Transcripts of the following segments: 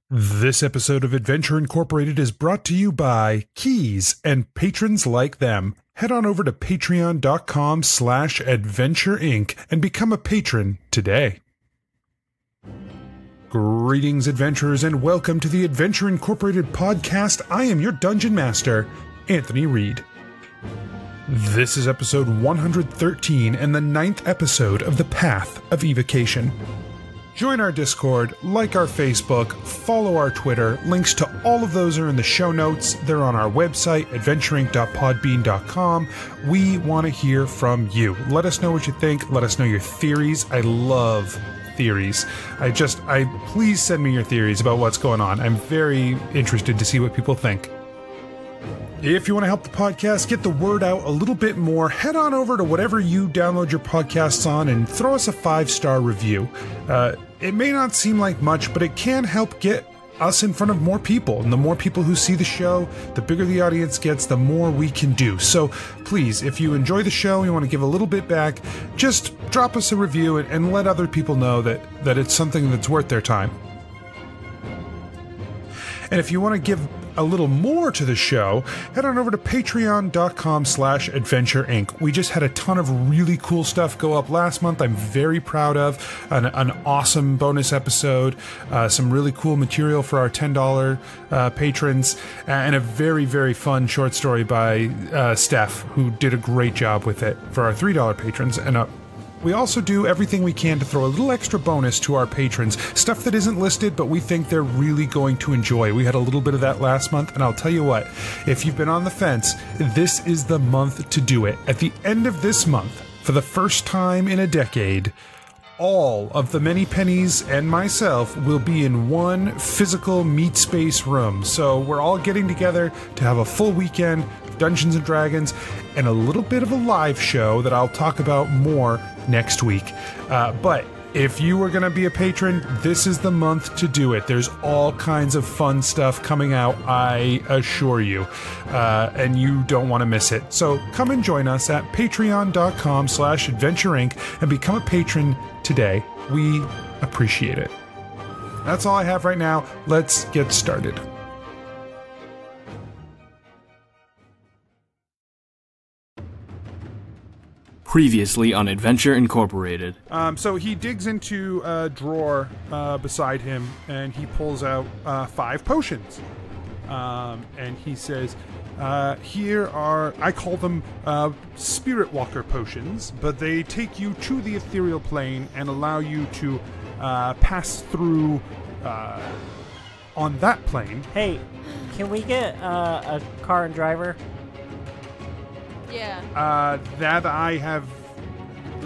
This episode of Adventure Incorporated is brought to you by Keys and patrons like them. Head on over to patreon.com/Adventure Inc. and become a patron today. Greetings, adventurers, and welcome to the Adventure Incorporated podcast. I am your Dungeon Master, Anthony Reed. This is episode 113 and the 9th episode of The Path of Evocation. Join our Discord, like our Facebook, follow our Twitter. Links to all of those are in the show notes. They're on our website, adventureinc.podbean.com. We want to hear from you. Let us know what you think. Let us know your theories. I love theories. Please send me your theories about what's going on. I'm very interested to see what people think. If you want to help the podcast get the word out a little bit more, head on over to whatever you download your podcasts on and throw us a 5-star review. It may not seem like much, but it can help get us in front of more people. And the more people who see the show, the bigger the audience gets, the more we can do. So please, if you enjoy the show and you want to give a little bit back, just drop us a review and let other people know that it's something that's worth their time. And if you want to give a little more to the show, head on over to patreon.com/Adventure Inc. We just had a ton of really cool stuff go up last month. I'm very proud of an awesome bonus episode, some really cool material for our $10 patrons, and a very, very fun short story by Steph, who did a great job with it for our $3 patrons. And we also do everything we can to throw a little extra bonus to our patrons, stuff that isn't listed, but we think they're really going to enjoy. We had a little bit of that last month, and I'll tell you what, if you've been on the fence, this is the month to do it. At the end of this month, for the first time in a decade, all of the Many Pennies and myself will be in one physical meat space room. So we're all getting together to have a full weekend of Dungeons & Dragons and a little bit of a live show that I'll talk about more next week. But if you are going to be a patron, this is the month to do it. There's all kinds of fun stuff coming out, I assure you. And you don't want to miss it. So come and join us at patreon.com/Adventure Inc. and become a patron today. We appreciate it. That's all I have right now. Let's get started. Previously on Adventure Incorporated. So he digs into a drawer beside him, and he pulls out 5 potions. And he says, here are, I call them Spirit Walker potions, but they take you to the Ethereal plane and allow you to pass through on that plane. Hey, can we get a car and driver? Yeah. That I have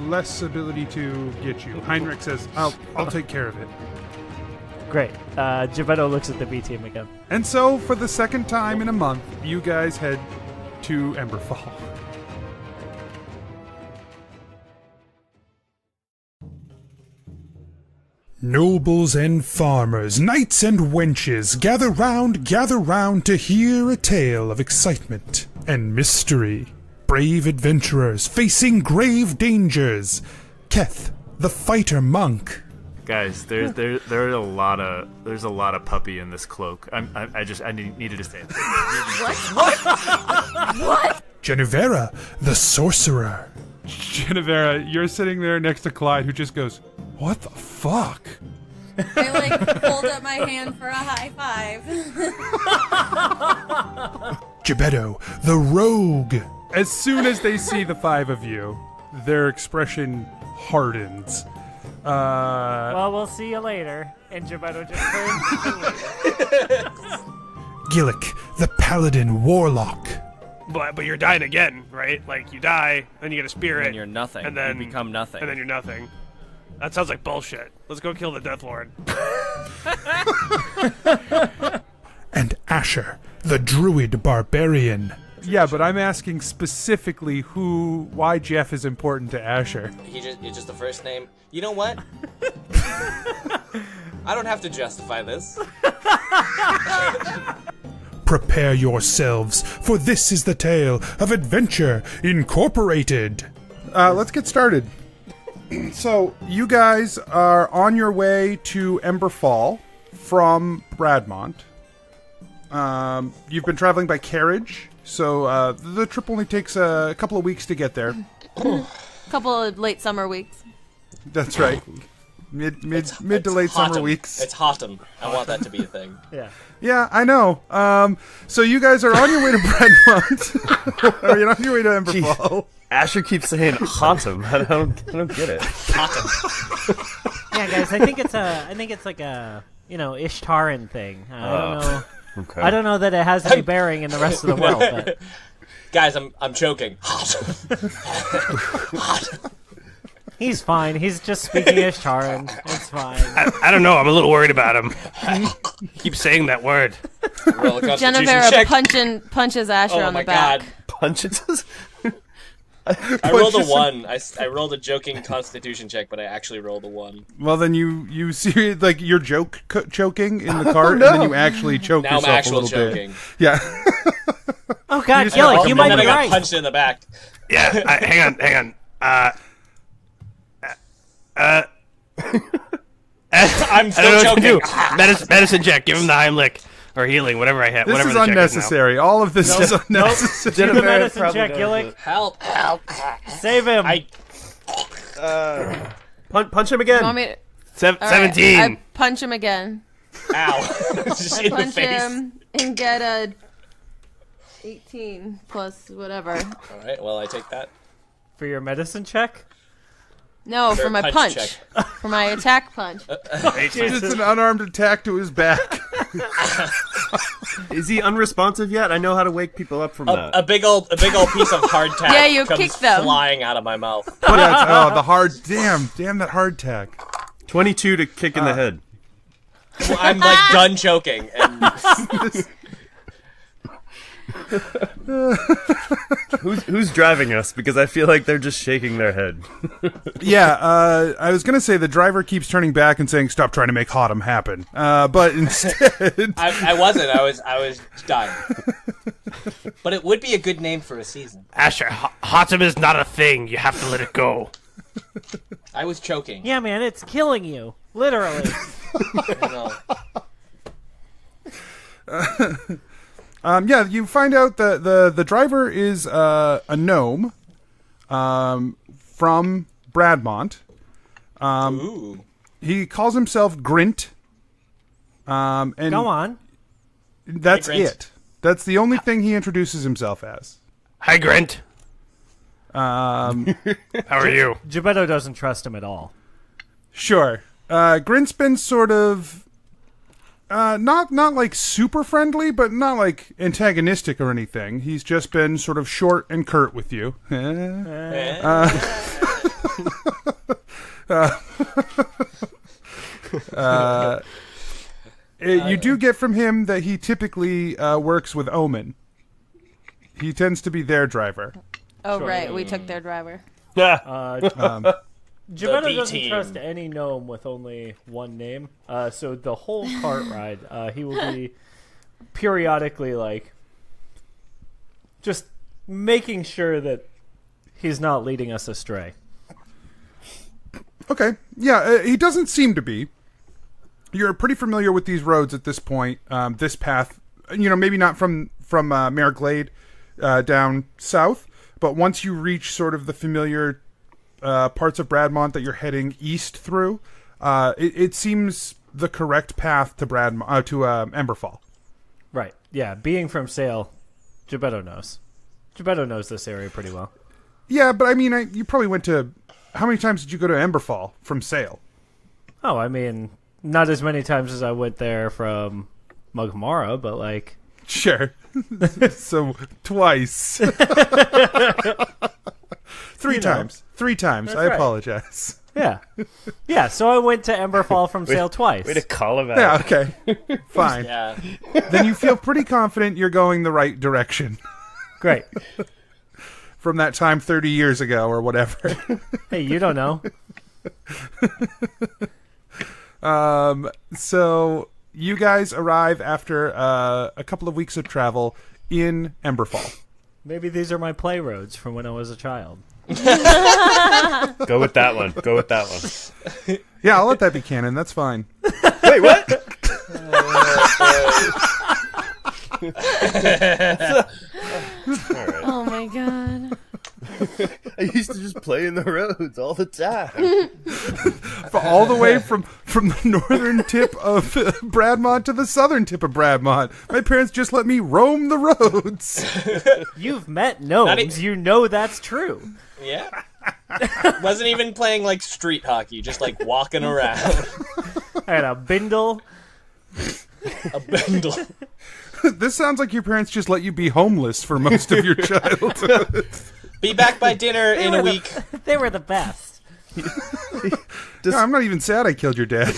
less ability to get you. Heinrich says, I'll take care of it. Great. Geppetto looks at the B team again. And so, for the second time in a month, you guys head to Emberfall. Nobles and farmers, knights and wenches, gather round to hear a tale of excitement and mystery. Brave adventurers facing grave dangers. Keth, the fighter monk. Guys, there's a lot of puppy in this cloak. I needed to say that. What? Genevera, the sorcerer. Genevera, you're sitting there next to Clyde, who just goes, "What the fuck?" I hold up my hand for a high five. Geppetto, the rogue. As soon as they see the 5 of you, their expression hardens. Well, we'll see you later. And Geppetto just turns to Gillick, the paladin warlock. But you're dying again, right? Like, you die, then you get a spirit. And you're nothing. And then you become nothing. And then you're nothing. That sounds like bullshit. Let's go kill the Death Lord. And Asher, the druid barbarian. Yeah, but I'm asking specifically why Jeff is important to Asher. It's just the first name. You know what? I don't have to justify this. Prepare yourselves, for this is the tale of Adventure Incorporated. Let's get started. So, you guys are on your way to Emberfall from Bradmont. You've been traveling by carriage, so the trip only takes a couple of weeks to get there. Couple of late summer weeks. That's right. Mid to late summer weeks. It's Hotham. I want that to be a thing. Yeah, I know. So you guys are on your way to Bradmont. Or you're on your way to Emberfall. Asher keeps saying Hotham. I don't get it. Hotham. Yeah, guys, I think it's like a Ishtaran thing. I don't know. Okay. I don't know that it has any bearing in the rest of the world. But Guys, I'm choking. he's fine. He's just speaking Ishtaran. It's fine. I don't know. I'm a little worried about him. Keep saying that word. Roll a constitution Genevera check. punches Asher on the back. God. Punches us? I rolled a 1. I rolled a joking constitution check, but I actually rolled a 1. Well, then you see, like, you're choking in the cart, and then you actually choke Now I'm yourself a actual little choking. bit. Yeah. Oh God, just Gillick, you And might then be I got right. punched in the back. Yeah, hang on. I'm I don't still know what to choking. do. Medicine check. Give him the Heimlich. Or healing, whatever I have. This whatever is the check now. unnecessary. All of this is unnecessary. Do the medicine check, Gillick. Help. Save him. Punch him You want again. me to, all right, 17. I punch him again. Ow. Just I in the punch face. him and get a 18 plus whatever. All right, well, I take that. For your medicine check? No, for my punch. check. For my attack punch. It's an unarmed attack to his back. Is he unresponsive yet? I know how to wake people up from that. A big old piece of hardtack Yeah, you comes kick them. flying out of my mouth. The hard. Damn that hardtack. 22 to kick in the head. Well, I'm like done choking. And Who's driving us? Because I feel like they're just shaking their head. Yeah, I was gonna say the driver keeps turning back and saying, "Stop trying to make Hotham happen." But instead, I wasn't. I was done. But it would be a good name for a season. Asher, Hotham is not a thing. You have to let it go. I was choking. Yeah, man, it's killing you. Literally. I know. yeah, you find out that the driver is a gnome from Bradmont. Ooh. He calls himself Grint. And Go on. that's Hey, Grint. it. That's the only thing he introduces himself as. Hi, Grint. How are you? Gebetto doesn't trust him at all. Sure. Grint's been sort of not like super friendly, but not like antagonistic or anything. He's just been sort of short and curt with you. You do get from him that he typically works with Omen. He tends to be their driver. Oh, right. We took their driver. Gebetto B doesn't team. trust any gnome with only one name. So the whole cart ride, he will be periodically, like, just making sure that he's not leading us astray. Okay. Yeah, he doesn't seem to be. You're pretty familiar with these roads at this point. This path, maybe not from Mare Glade down south, but once you reach sort of the familiar parts of Bradmont that you're heading east through, it seems the correct path to Emberfall. Right. Yeah, being from Sale, Gebetto knows. Gebetto knows this area pretty well. Yeah, but I mean, you probably went to... How many times did you go to Emberfall from Sale? Oh, I mean, not as many times as I went there from Mugmara, but like... Sure. So, twice. Three times. That's I right. apologize. Yeah. Yeah, so I went to Emberfall from Sale twice. Way to call him out. Yeah, okay. Fine. Yeah. Then you feel pretty confident you're going the right direction Great. from that time 30 years ago or whatever. Hey, you don't know. So you guys arrive after a couple of weeks of travel in Emberfall. Maybe these are my play roads from when I was a child. Go with that one. Yeah, I'll let that be canon. That's fine. Wait, what? Oh my god. I used to just play in the roads all the time. All the way from the northern tip of Bradmont to the southern tip of Bradmont. My parents just let me roam the roads. You've met gnomes. You know that's true. Yeah. Wasn't even playing like street hockey, just like walking around. I had a bindle. A bindle. This sounds like your parents just let you be homeless for most of your childhood. Be back by dinner in a week. They were the best. No, I'm not even sad I killed your dad.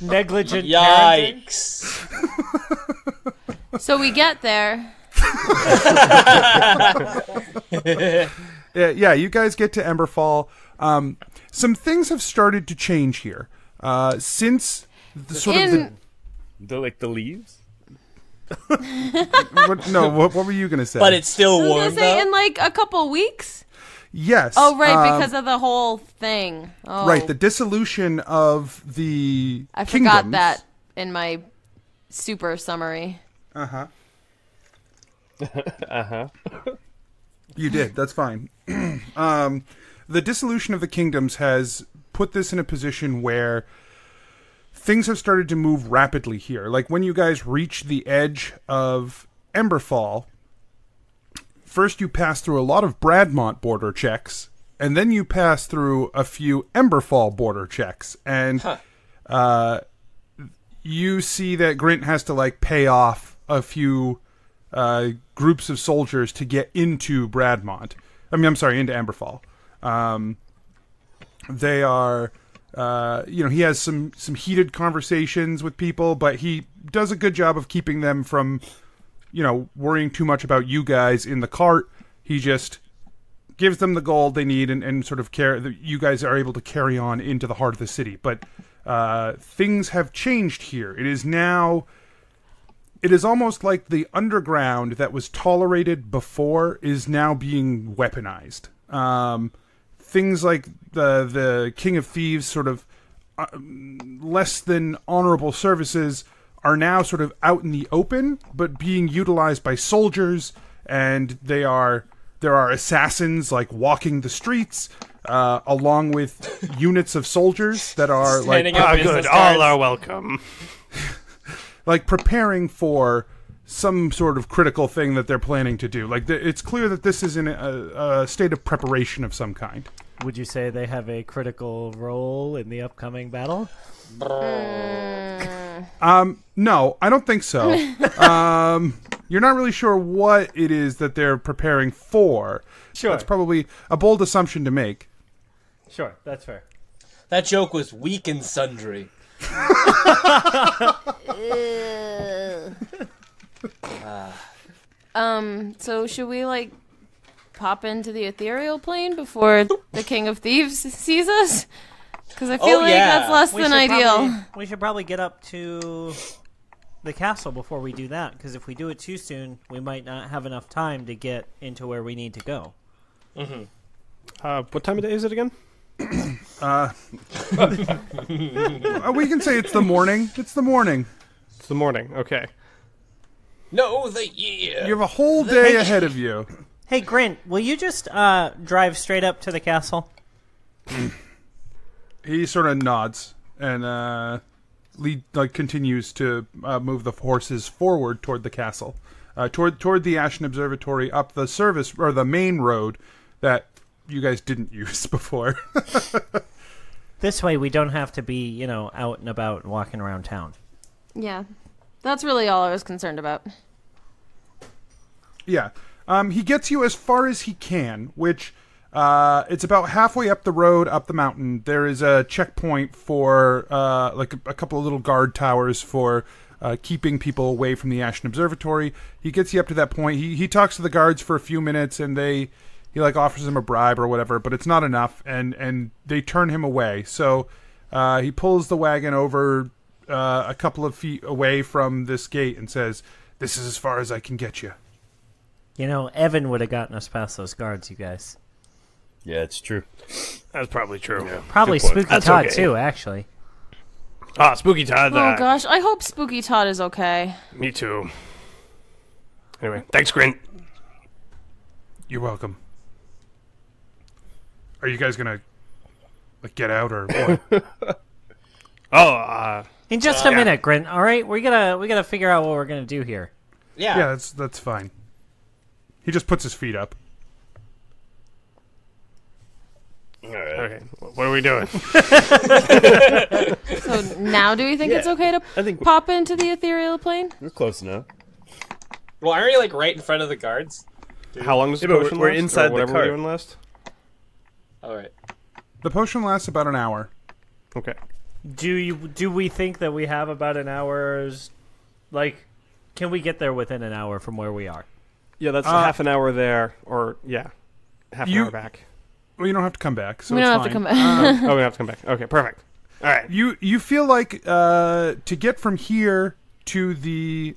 Negligent parenting. Yikes. So we get there. Yeah, you guys get to Emberfall. Some things have started to change here. Since the sort of The leaves? what were you going to say? But it's still I was warm, gonna say though. in like a couple weeks. Yes. Oh right, because of the whole thing. Oh. Right, the dissolution of the I kingdoms. forgot that in my super summary. Uh-huh. Uh-huh. You did. That's fine. The dissolution of the kingdoms has put this in a position where things have started to move rapidly here. Like when you guys reach the edge of Emberfall, first you pass through a lot of Bradmont border checks, and then you pass through a few Emberfall border checks, and you see that Grint has to like pay off a few groups of soldiers to get into Bradmont. Into Emberfall. They are, he has some heated conversations with people, but he does a good job of keeping them from, worrying too much about you guys in the cart. He just gives them the gold they need and sort of you guys are able to carry on into the heart of the city. But things have changed here. It is almost like the underground that was tolerated before is now being weaponized. Things like the King of Thieves sort of less than honorable services are now sort of out in the open, but being utilized by soldiers, and there are assassins like walking the streets, along with units of soldiers that are Standing like up Ah, business good. cards. All are welcome. like preparing for some sort of critical thing that they're planning to do. Like it's clear that this is in a state of preparation of some kind. Would you say they have a critical role in the upcoming battle? No, I don't think so. You're not really sure what it is that they're preparing for. Sure. That's probably a bold assumption to make. Sure, that's fair. That joke was weak and sundry. So should we like pop into the ethereal plane before the King of Thieves sees us? Because I feel like that's less than ideal. We should probably get up to the castle before we do that, because if we do it too soon, we might not have enough time to get into where we need to go. Mm-hmm. What time of day is it again? We can say it's the morning. It's the morning. It's the morning. Okay. No, the year. You have a whole day ahead of you. Hey, Grint, will you just drive straight up to the castle? He sort of nods and continues to move the horses forward toward the castle, toward the Ashen Observatory, up the service or the main road that you guys didn't use before. This way, we don't have to be, out and about walking around town. Yeah, that's really all I was concerned about. Yeah, he gets you as far as he can, which. It's about halfway up the road, up the mountain. There is a checkpoint for like a couple of little guard towers for keeping people away from the Ashen Observatory. He gets you up to that point. He talks to the guards for a few minutes, and he offers them a bribe or whatever, but it's not enough, and they turn him away. So he pulls the wagon over a couple of feet away from this gate and says, "This is as far as I can get you." Evan would have gotten us past those guards, you guys. Yeah, it's true. That's probably true. Yeah. Probably Good point. Spooky That's Todd, okay. too, actually. Ah, Spooky Todd. Oh gosh, I hope Spooky Todd is okay. Me too. Anyway, thanks, Grint. You're welcome. Are you guys gonna get out or what? In just a minute, Grint. All right, we gotta figure out what we're gonna do here. Yeah. That's fine. He just puts his feet up. All right. Okay, what are we doing? So now do we think it's okay to pop into the ethereal plane? We're close enough. Well, aren't you right in front of the guards? How long does the potion last? We're inside the whatever cart. we're doing last? All right. The potion lasts about an hour. Okay. Do we think that we have about an hour's can we get there within an hour from where we are? Yeah, that's half an hour there, or half an hour back. Well, you don't have to come back. So we it's don't have fine. to come back. We don't have to come back. Okay, perfect. All right. You feel like to get from here to the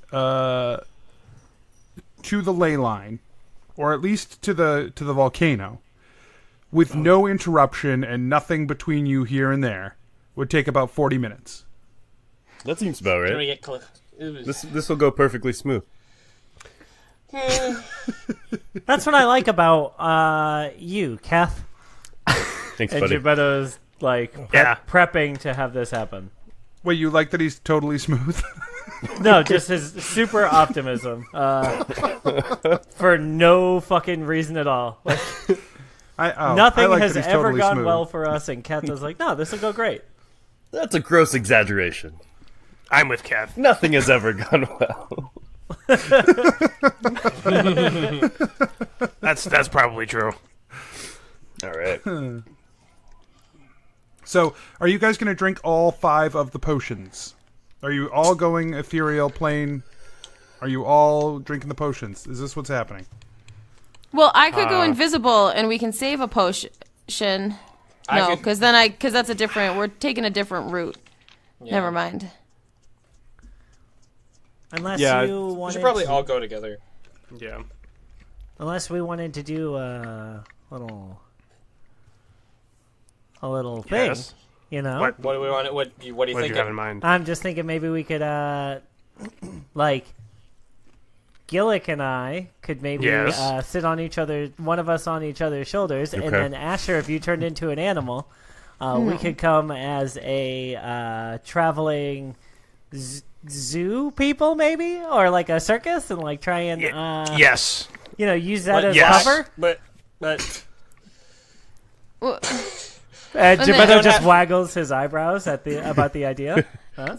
ley line, or at least to the volcano, with no interruption and nothing between you here and there, would take about 40 minutes. That seems about Can we right. get close? This will go perfectly smooth. That's what I like about you, Kath. Thanks, And buddy. Geppetto's prepping to have this happen. Wait, you like that he's totally smooth? No, just his super optimism for no fucking reason at all. Nothing has ever totally gone smooth. well for us, and Kath like, no, this will go great. That's a gross exaggeration. I'm with Kev. Nothing has ever gone well. That's probably true. All right. So, are you guys going to drink all 5 of the potions? Are you all going ethereal plane? Are you all drinking the potions? Is this what's happening? Well, I could go invisible and we can save a potion. No, because that's a different. We're taking a different route. Yeah. Never mind. Unless you wanted we should probably all go together. Yeah. Unless we wanted to do a little thing, Yes. you know. What do we want? What do you What do think? you have in mind? I'm just thinking maybe we could, Gillick and I could maybe sit on each other, one of us on each other's shoulders, and then Asher, if you turned into an animal, we could come as a traveling zoo people, maybe, or like a circus, and try and yes, use that as cover. But Geppetto just waggles his eyebrows about the idea. Huh?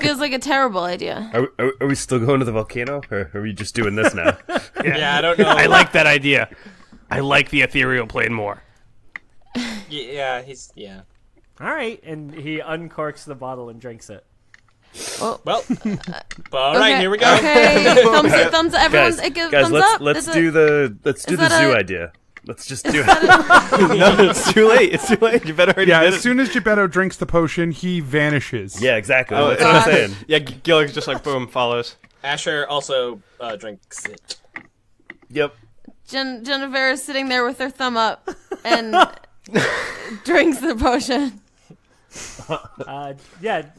Feels like a terrible idea. Are we still going to the volcano, or are we just doing this now? yeah, I don't know. I like that idea. I like the ethereal plane more. Yeah. All right, and he uncorks the bottle and drinks it. Oh. Well, all right, here we go. Okay, thumbs up. Everyone's guys, thumbs up. let's do the zoo idea. Let's just do it. No, it's too late. It's too late. You better already did as it. soon as Geppetto drinks the potion, he vanishes. Yeah, exactly. That's what I'm saying. Yeah, Gillick's just boom, follows. Asher also drinks it. Yep. Jennifer is sitting there with her thumb up and drinks the potion.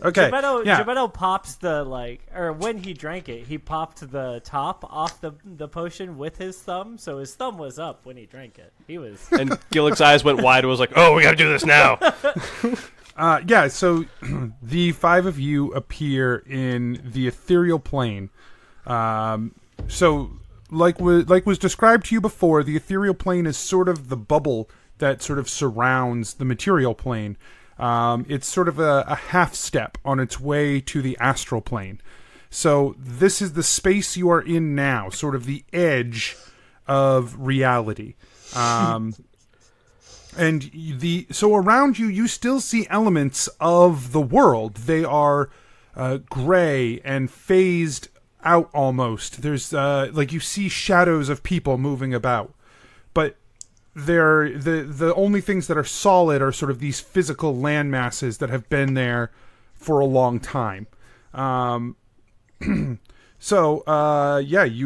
Okay. Geppetto pops or when he drank it, he popped the top off the potion with his thumb, so his thumb was up when he drank it. He was. And Gillick's eyes went wide. Was like, oh, we got to do this now. So the 5 of you appear in the ethereal plane. So like was described to you before, the ethereal plane is sort of the bubble that sort of surrounds the material plane. It's sort of a half step on its way to the astral plane. So this is the space you are in now, sort of the edge of reality. So around you, you still see elements of the world. They are gray and phased out almost. There's you see shadows of people moving about, but the only things that are solid are sort of these physical land masses that have been there for a long time. You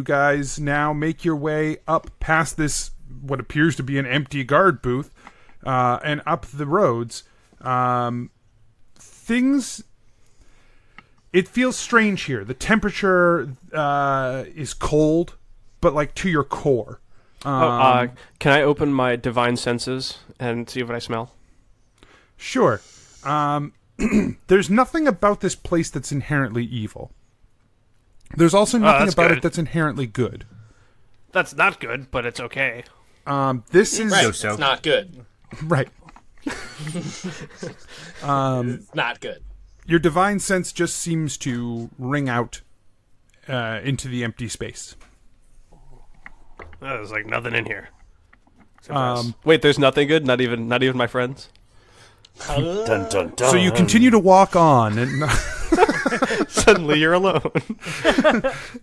guys now make your way up past this, what appears to be an empty guard booth, and up the roads. Things it feels strange here. The temperature is cold, but like to your core. Can I open my divine senses and see what I smell? Sure. There's nothing about this place that's inherently evil. There's also nothing about good. it that's inherently good. That's not good, but it's okay. This is Right, it's not good. right. It's not good. Your divine sense just seems to ring out into the empty space. There's like nothing in here. Wait, there's nothing good? Not even my friends? Dun, dun, dun. So you continue to walk on, and Suddenly you're alone.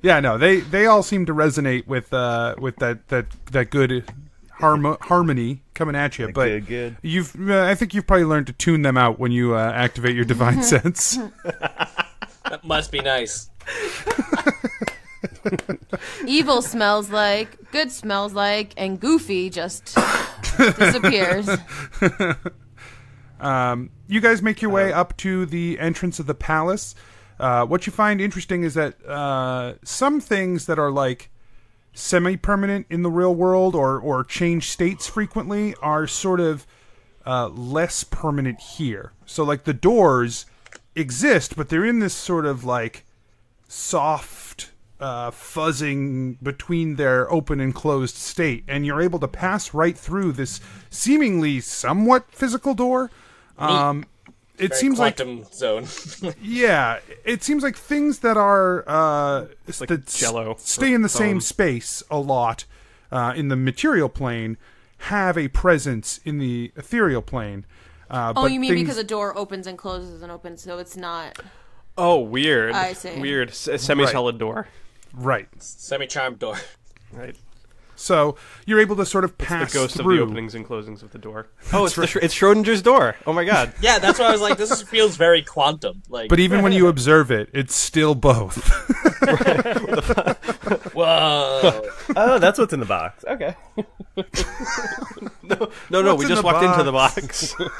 yeah, no, they all seem to resonate with that good harmony coming at you. But good. I think you've probably learned to tune them out when you activate your divine sense. That must be nice. Evil smells like, good smells like, and Goofy just disappears. You guys make your way up to the entrance of the palace. What you find interesting is that some things that are like semi-permanent in the real world or change states frequently are sort of less permanent here. So like the doors exist, but they're in this sort of like soft fuzzing between their open and closed state, and you're able to pass right through this seemingly somewhat physical door. It seems like quantum zone. yeah, it seems like things that are like that Jello stay in the same space a lot in the material plane have a presence in the ethereal plane. But you mean things, because a door opens and closes and opens, so it's not... Oh, weird. I see. Weird. Semi-solid door. right? Semi-charmed door. Right. So you're able to sort of pass The ghost through. of the openings and closings of the door. Oh, it's it's Schrodinger's door. Oh my god. Yeah, that's why I was like, this feels very quantum. Like, But even when you observe it, it's still both. whoa. Oh, that's what's in the box. Okay. No, What's we in just the walked into box? the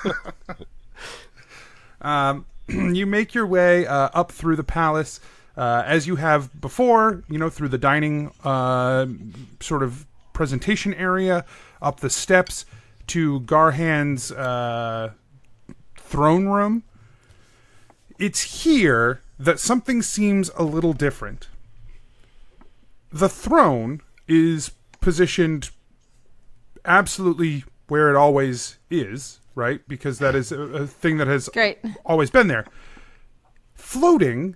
box. You make your way up through the palace, as you have before, through the dining sort of presentation area, up the steps to Garhan's throne room. It's here that something seems a little different. The throne is positioned absolutely where it always is, right? Because that is a thing that has Great. always been there. Floating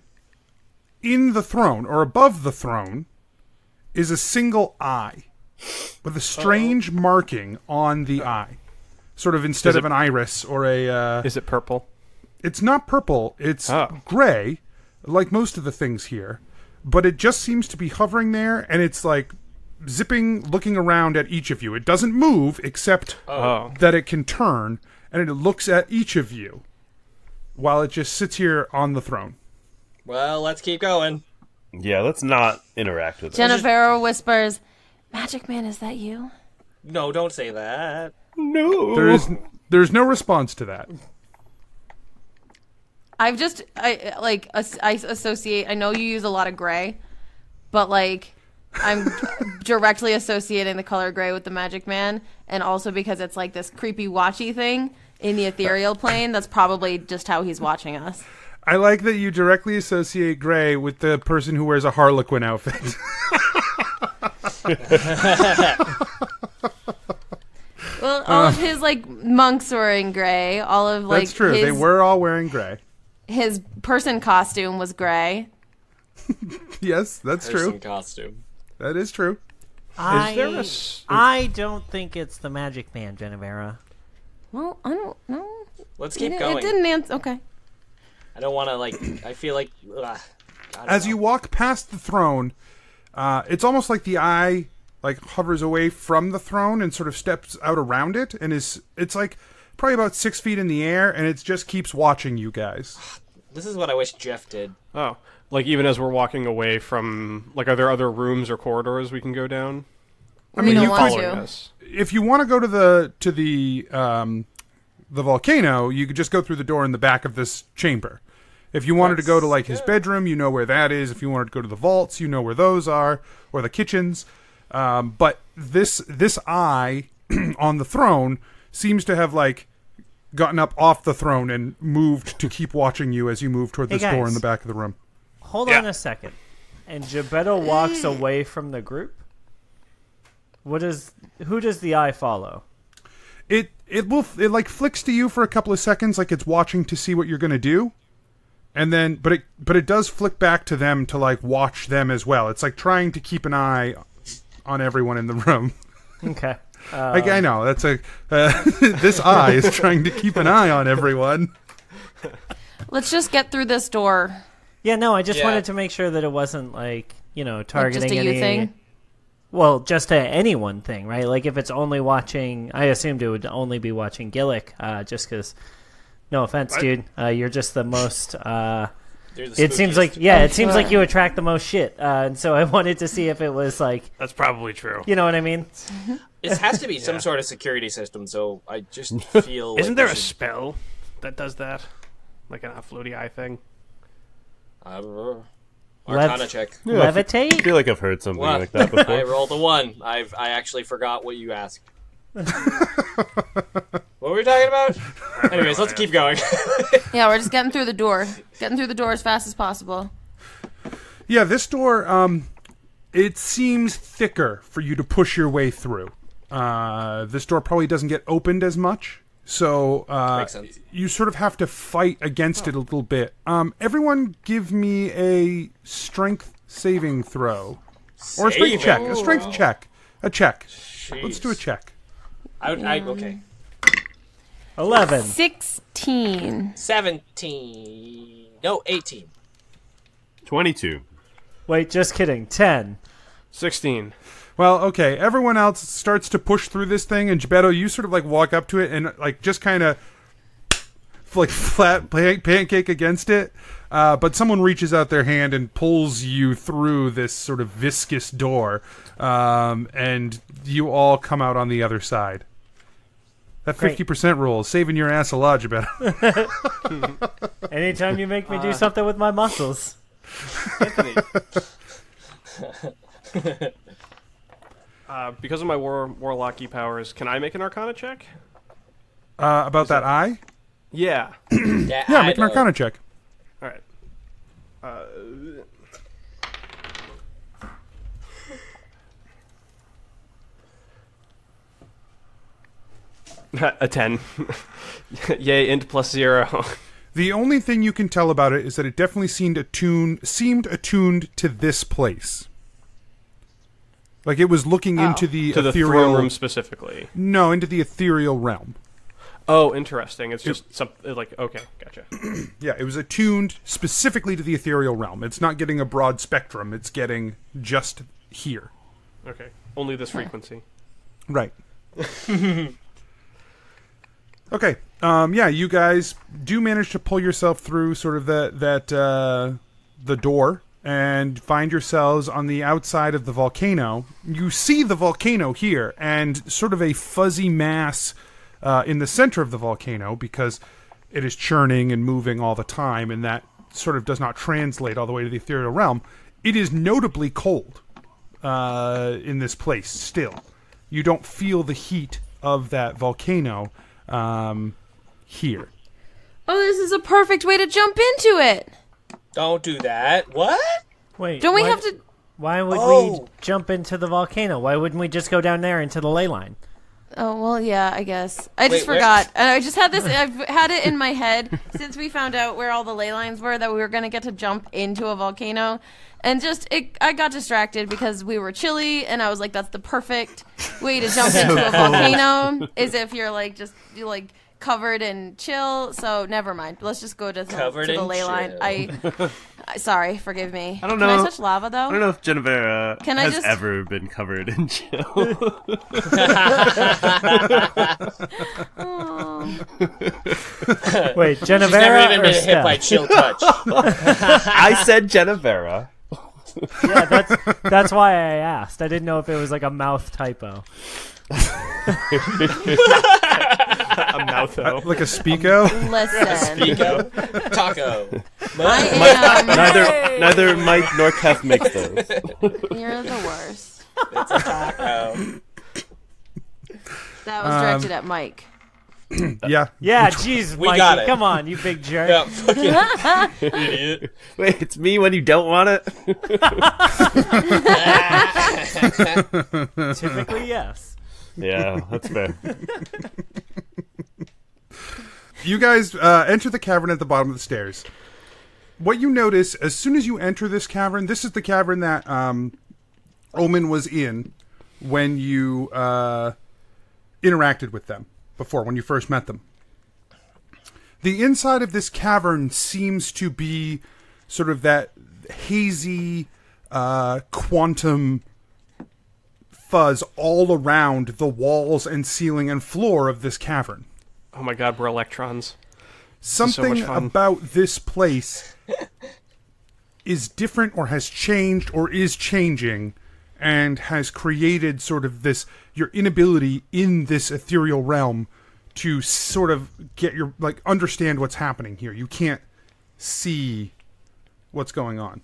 in the throne, or above the throne, is a single eye with a strange marking on the eye. Sort of instead of an iris or a... Is it purple? It's not purple. It's gray, like most of the things here. But it just seems to be hovering there, and it's like zipping, looking around at each of you. It doesn't move, except that it can turn, and it looks at each of you while it just sits here on the throne. Well, let's keep going. Yeah, let's not interact with it. Jennifer whispers, "Magic Man, is that you?" No, don't say that. No. There's no response to that. I associate, I know you use a lot of gray, but like I'm directly associating the color gray with the Magic Man, and also because it's like this creepy watchy thing in the ethereal plane, that's probably just how he's watching us. I like that you directly associate gray with the person who wears a Harlequin outfit. Well, all of his like monks were in gray. All of like That's true. They were all wearing gray. His person costume was gray. Yes, that's Person true. costume. That is true. I don't think it's the Magic Man, Genevera. Well, I don't know. Let's keep It going. didn't answer. Okay. I don't want to, I feel like... As you walk past the throne, it's almost like the eye hovers away from the throne and sort of steps out around it, and it's like probably about 6 feet in the air, and it just keeps watching you guys. This is what I wish Jeff did. Oh, like even as we're walking away from, like, are there other rooms or corridors we can go down? I mean, don't you want could, to. Us? if you want to go to the volcano, you could just go through the door in the back of this chamber. If you wanted to go to like his bedroom, you know where that is. If you wanted to go to the vaults, you know where those are, or the kitchens. But this eye on the throne seems to have like gotten up off the throne and moved to keep watching you as you move toward this door in the back of the room. Hold on a second. And Gebetto walks away from the group. Who does the eye follow? It like flicks to you for a couple of seconds, like it's watching to see what you're going to do, and then but it does flick back to them to like watch them as well. It's like trying to keep an eye on everyone in the room. Okay, I know that's this eye is trying to keep an eye on everyone. Let's just get through this door. Yeah, no, I just wanted to make sure that it wasn't like targeting just a any you thing. Well, just a anyone thing, right? Like if it's only watching, I assumed it would only be watching Gillick, just because. No offense, dude. You're just the most. It seems like it seems like you attract the most shit, and so I wanted to see if it was like. That's probably true. You know what I mean? It has to be some sort of security system. So I just feel. Isn't there a spell that does that, like a floaty eye thing? Arcana check. Yeah, Levitate? I feel like I've heard something like that before. I rolled a 1. I actually forgot what you asked. What were we talking about? Anyways, let's keep going. Yeah, we're just getting through the door. Getting through the door as fast as possible. Yeah, this door, it seems thicker for you to push your way through. This door probably doesn't get opened as much. So Makes sense. You sort of have to fight against it a little bit. Everyone give me a strength saving throw. Or a strength check. A strength check. A check. Jeez. Let's do a check. Okay. 11. 16. 17. No, 18. 22. Wait, just kidding. 10. 16. Well, okay. Everyone else starts to push through this thing, and Gebetto, you sort of like walk up to it and like just kind of like flat pancake against it. But someone reaches out their hand and pulls you through this sort of viscous door, and you all come out on the other side. That 50% rule is saving your ass a lot, Gebetto. Anytime you make me do something with my muscles. Anthony. Because of my warlocky powers, can I make an Arcana check? About that eye? Yeah. Yeah, Yeah, make an Arcana check. All right. A 10. Yay, int plus 0. The only thing you can tell about it is that it definitely seemed attuned to this place. Like it was looking into the to the ethereal throne room specifically. No, into the ethereal realm. Oh, interesting. It's just something like, okay, gotcha. Yeah, it was attuned specifically to the ethereal realm. It's not getting a broad spectrum. It's getting just here. Okay. Only this frequency. Right. Okay. Yeah, you guys do manage to pull yourself through sort of the door and find yourselves on the outside of the volcano. You see the volcano here and sort of a fuzzy mass in the center of the volcano because it is churning and moving all the time, and that sort of does not translate all the way to the ethereal realm. It is notably cold in this place still. You don't feel the heat of that volcano here. Oh, this is a perfect way to jump into it. Don't do that. What? Wait. Don't we have to... Why would we jump into the volcano? Why wouldn't we just go down there into the ley line? Oh, well, yeah, I guess. I just Wait, forgot. And I just had this... I've had it in my head since we found out where all the ley lines were that we were going to get to jump into a volcano. And I got distracted because we were chilly, and I was like, that's the perfect way to jump into a volcano, is if you're like, covered in chill. So never mind. Let's just go to the ley line. Sorry, forgive me. I don't know. Can I touch lava, though? I don't know if Genevera has ever been covered in chill. Wait, She's never Genevera even or been hit by Steph? chill touch. I said Genevera. Yeah, that's why I asked. I didn't know if it was like a mouth typo. A moutho. Like a Speako? Listen, Pico. Taco. I am. Neither Mike nor Kev makes those. You're the worst. It's a taco. That was directed at Mike. Yeah. Yeah, jeez, We Mikey, got it. come on, you big jerk. Yeah, fucking idiot. Wait, it's me when you don't want it? Typically, yes. Yeah, that's fair. You guys enter the cavern at the bottom of the stairs. What you notice, as soon as you enter this cavern, this is the cavern that Omen was in when you interacted with them before, when you first met them. The inside of this cavern seems to be sort of that hazy quantum fuzz all around the walls and ceiling and floor of this cavern. Oh my god, we're electrons. Something so much fun. about this place is different or has changed or is changing and has created sort of this, your inability in this ethereal realm to sort of get your, like, understand what's happening here. You can't see what's going on.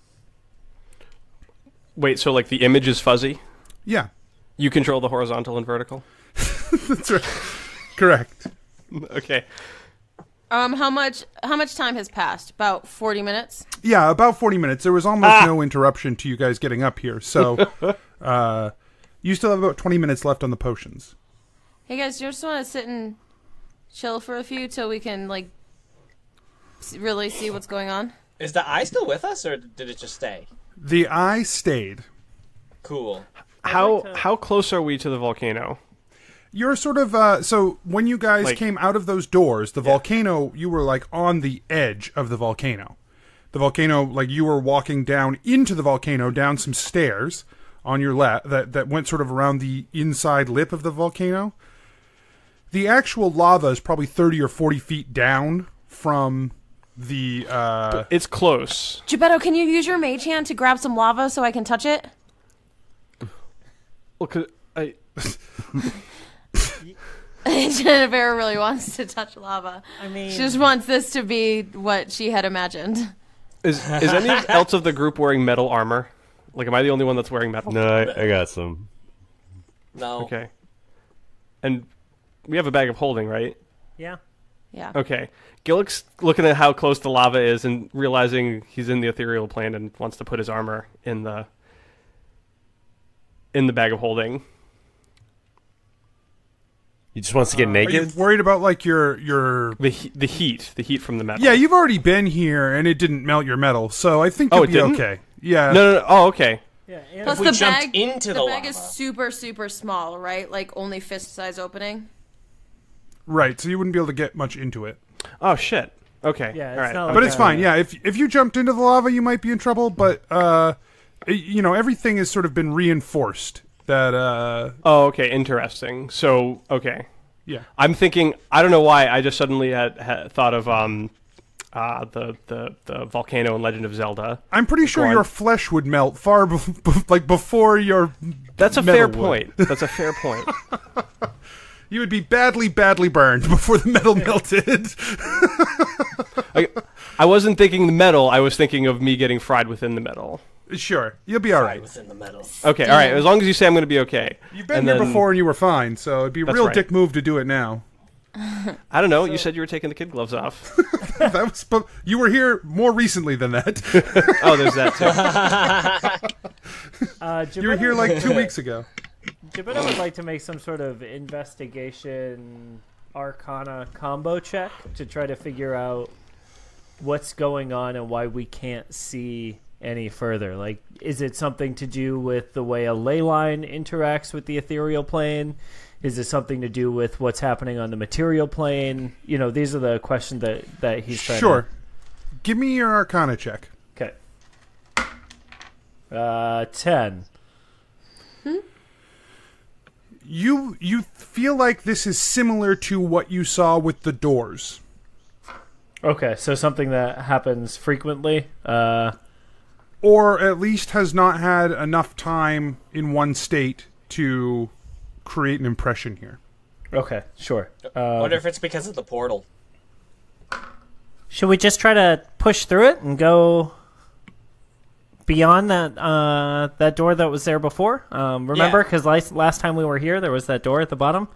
Wait, so like the image is fuzzy? Yeah, You control the horizontal and vertical? that's right. Correct. Okay. How much time has passed? About 40 minutes? Yeah, about 40 minutes. There was almost no interruption to you guys getting up here. So you still have about 20 minutes left on the potions. Hey guys, do you just want to sit and chill for a few till we can, like, really see what's going on? Is the eye still with us, or did it just stay? The eye stayed. Cool. How close are we to the volcano? You're sort of, so when you guys Like- came out of those doors, the volcano, you were like on the edge of the volcano. The volcano, like you were walking down into the volcano, down some stairs on your left, that went sort of around the inside lip of the volcano. The actual lava is probably 30 or 40 feet down from the, It's close. Gebetto, can you use your mage hand to grab some lava so I can touch it? Well, 'cause I... Jennifer really wants to touch lava. I mean, She just wants this to be what she had imagined. Is any else of the group wearing metal armor? Like, am I the only one that's wearing metal? No, I got some. No. Okay. And we have a bag of holding, right? yeah. Yeah. Okay. Gillick's looking at how close the lava is and realizing he's in the ethereal plane and wants to put his armor in the bag of holding. He just wants to get are you naked? worried about like your The heat from the metal. Yeah, you've already been here and it didn't melt your metal, so I think Oh, you'll it be didn't? okay. Yeah. No. Oh, okay. Yeah, and Plus we the jumped bag, into the bag is lava. super, super small, right? Like only fist size opening. Right, so you wouldn't be able to get much into it. Oh shit. Okay. Yeah, it's All right. not But like it's fine. Yeah, if you jumped into the lava, you might be in trouble, but you know, everything has sort of been reinforced that Oh, okay. Interesting. So, okay. yeah. I'm thinking. I don't know why. I just suddenly had thought of the volcano in Legend of Zelda. I'm pretty sure on. your flesh would melt far like before your That's a metal fair would. point. That's a fair point. You would be badly burned before the metal melted. I wasn't thinking the metal. I was thinking of me getting fried within the metal. Sure, you'll be all right. Within the metal. Okay. All right. As long as you say I'm going to be okay. You've been And here then- before and you were fine, so it'd be a That's real right. dick move to do it now. I don't know. You said you were taking the kid gloves off. That was, you were here more recently than that. Oh, there's that too. You were here like 2 weeks ago. Gebetto would like to make some sort of investigation arcana combo check to try to figure out what's going on and why we can't see any further. Like, is it something to do with the way a ley line interacts with the ethereal plane? Is it something to do with what's happening on the material plane? You know, these are the questions that he's trying Sure. Give me your arcana check. to... Okay. 10. You feel like this is similar to what you saw with the doors. Okay, so something that happens frequently. Or at least has not had enough time in one state to create an impression here. Okay, sure. I wonder if it's because of the portal. Should we just try to push through it and go beyond that door that was there before? Remember, because last time we were here, there was that door at the bottom.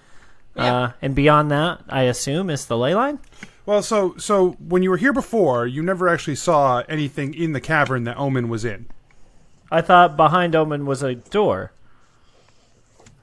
Yeah. And beyond that, I assume, is the ley line? Well, so when you were here before, you never actually saw anything in the cavern that Omen was in. I thought behind Omen was a door.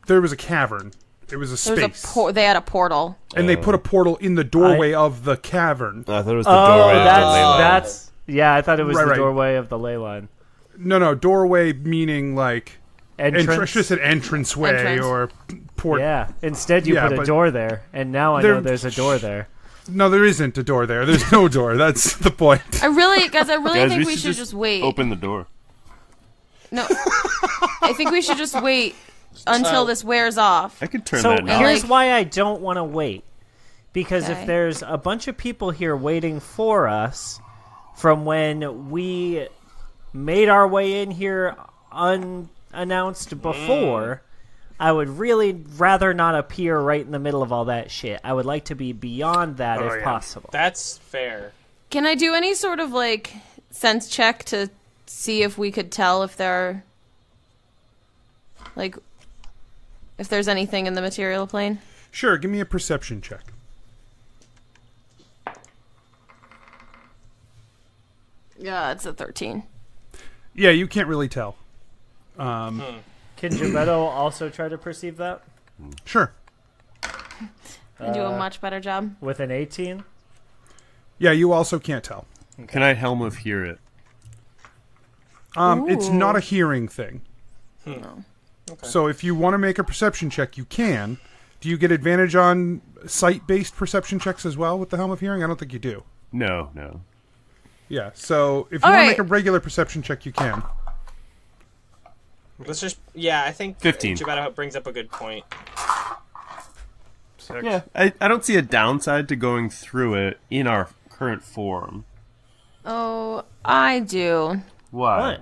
There was a cavern. It was a space. They had a portal. And they put a portal in the doorway of the cavern. I thought it was the doorway of the ley line. That's yeah. I thought it was the Right. doorway of the ley line. No, doorway meaning like Entrance. I should have said entranceway Entrance. or port. Yeah. Instead, you put a but door there, and now I know there's a door there. No, there isn't a door there. There's no door. That's the point. I really think we should should just wait. Open the door. No, I think we should just wait until this wears off. I could turn So that knob. here's Like- why I don't want to wait. Because Okay. if there's a bunch of people here waiting for us from when we made our way in here unannounced before, I would really rather not appear right in the middle of all that shit. I would like to be beyond that if possible. That's fair. Can I do any sort of like sense check to see if we could tell if there are like if there's anything in the material plane? Sure, give me a perception check. Yeah, it's a 13. Yeah, you can't really tell. Can Gebetto also try to perceive that Sure. I do a much better job. with an 18? Yeah, you also can't tell. Can I helm of hear it? It's not a hearing thing. No. So if you want to make a perception check, you can. Do you get advantage on sight-based perception checks as well with the Helm of Hearing? I don't think you do. No. Yeah, so if you All want to right. make a regular perception check, you can. Let's just, I think 15. Gebetto brings up a good point. Yeah, I don't see a downside to going through it in our current form. Oh, I do. Why?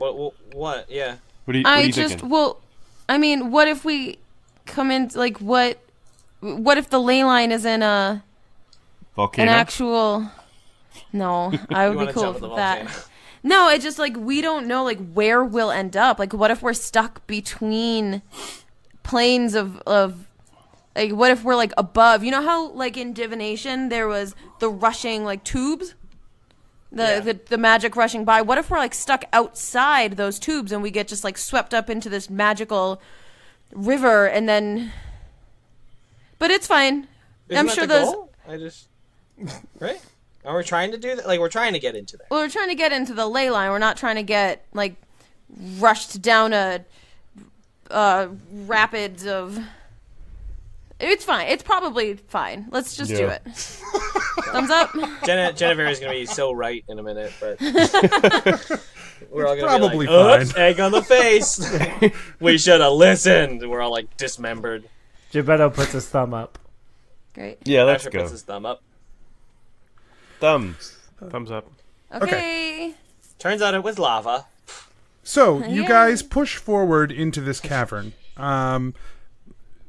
What? Yeah. What are you I thinking? I mean, what if we come in like what if the ley line is in an Volcano? actual No, I You would wanna be cool jump in with the that. volcano. No, it's just like we don't know like where we'll end up. Like what if we're stuck between planes of like what if we're like above? You know how like in divination there was the rushing like tubes? The magic rushing by. What if we're like stuck outside those tubes and we get just like swept up into this magical river and then but it's fine. Isn't I'm that sure the those goal? Right? Are we trying to do that? Like, we're trying to get into that. Well, we're trying to get into the ley line. We're not trying to get like rushed down a rapids of. It's fine. It's probably fine. Let's just do it. Thumbs up. Jennifer is going to be so right in a minute, but we're all going to Probably be like, fine. "Oops, egg on the face. We should have listened." We're all like dismembered. Gebetto puts his thumb up. Great. Yeah, let's Asher go. puts his thumb up. Thumbs. Thumbs up. Okay. Turns out it was lava. So you Yeah. guys push forward into this cavern.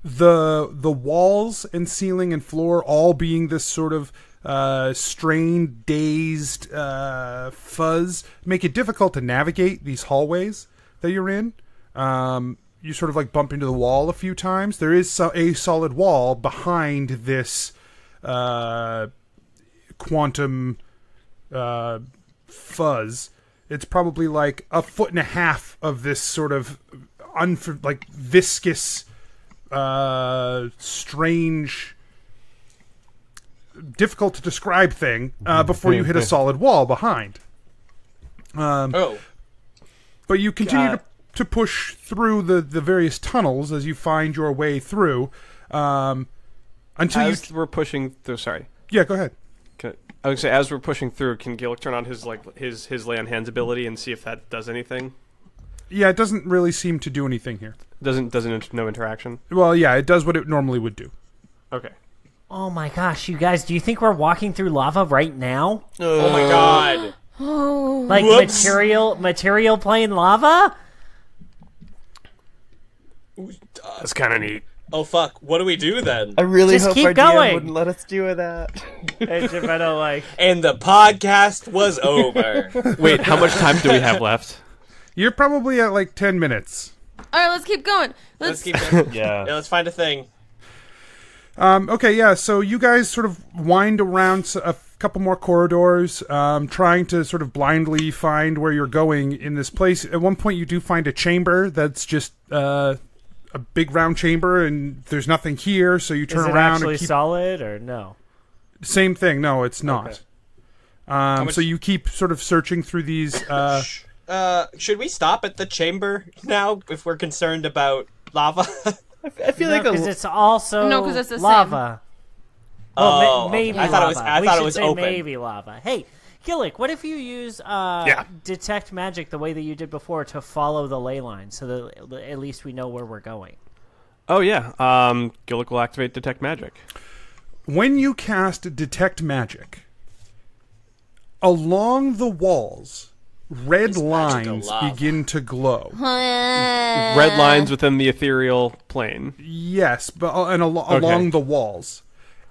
The walls and ceiling and floor all being this sort of strained, dazed fuzz make it difficult to navigate these hallways that you're in. You sort of like bump into the wall a few times. There is a solid wall behind this quantum fuzz. It's probably like a foot and a half of this sort of like viscous, strange, difficult to describe thing before you hit a solid wall behind. But you continue to push through the various tunnels as you find your way through until As we're pushing through, sorry. Yeah, go ahead. I would say as we're pushing through, can Gillick turn on his lay on hands ability and see if that does anything? Yeah, it doesn't really seem to do anything here. Doesn't no interaction. Well, yeah, it does what it normally would do. Okay. Oh my gosh, you guys, do you think we're walking through lava right now? Oh my god. Like Whoops. material plane lava? That's kind of neat. Oh fuck! What do we do then? I really Just hope keep our going. DM wouldn't let us do that. Hey, Geppetto, like, And the podcast was over. Wait, how much time do we have left? You're probably at like 10 minutes. All right, let's keep going. Let's keep going. Yeah. Yeah, let's find a thing. Okay, yeah, so you guys sort of wind around a couple more corridors, trying to sort of blindly find where you're going in this place. At one point, you do find a chamber that's just a big round chamber, and there's nothing here, so you turn is it around actually and keep... solid or no? Same thing, no, it's not. So you keep sort of searching through these... Should we stop at the chamber now if we're concerned about lava? I feel like because it's also No, 'cause it's the lava. Well, Oh, maybe I thought lava. it was. I We thought it should was say open. maybe lava. Hey, Gillick, what if you use detect magic the way that you did before to follow the ley line, so that at least we know where we're going? Oh yeah, Gillick will activate detect magic. When you cast Detect Magic, along the walls, red It's magical lines lava. begin to glow. Red lines within the ethereal plane. Yes, but along the walls.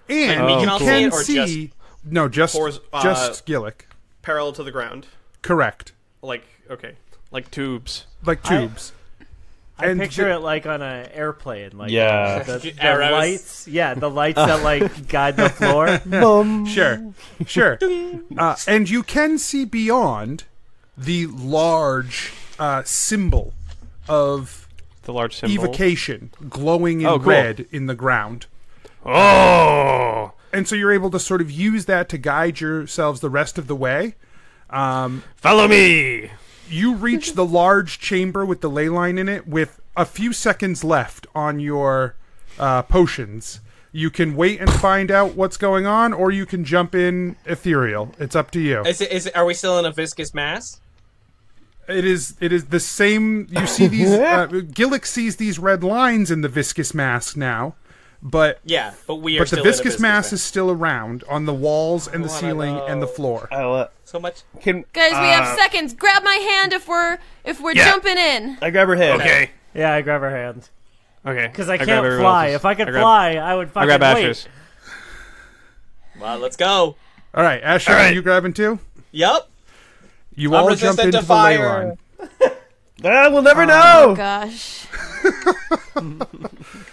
And we you can all can see it or see... No, just Gillick. Parallel to the ground. Correct. Like tubes. Like tubes. I And picture the- it like on an airplane, like Yeah. the Arrows. lights. Yeah, the lights that like guide the floor. Sure. And you can see beyond the large symbol of The large symbol. Evocation glowing in Oh, cool. red in the ground. Oh! And so you're able to sort of use that to guide yourselves the rest of the way. Follow me! You reach the large chamber with the ley line in it with a few seconds left on your potions. You can wait and find out what's going on, or you can jump in ethereal. It's up to you. Are we still in a viscous mass? It is the same. You see these. Gillick sees these red lines in the viscous mask now, but Yeah, but we are. but still the in a viscous mass is still around on the walls and the wanna ceiling and the know. floor. so much. Can Guys, we have seconds. Grab my hand if we're jumping in. I grab her hand? Okay. Yeah, I grab her hand Okay. because I grab can't everyone fly. else's. If I could grab- fly, I would I fucking grab wait. Asher's. Well, let's go. All right, Asher, All right. are you grabbing too? Yup. You I'm all jump resistant into to the ley fire. line. We'll never Oh know. gosh.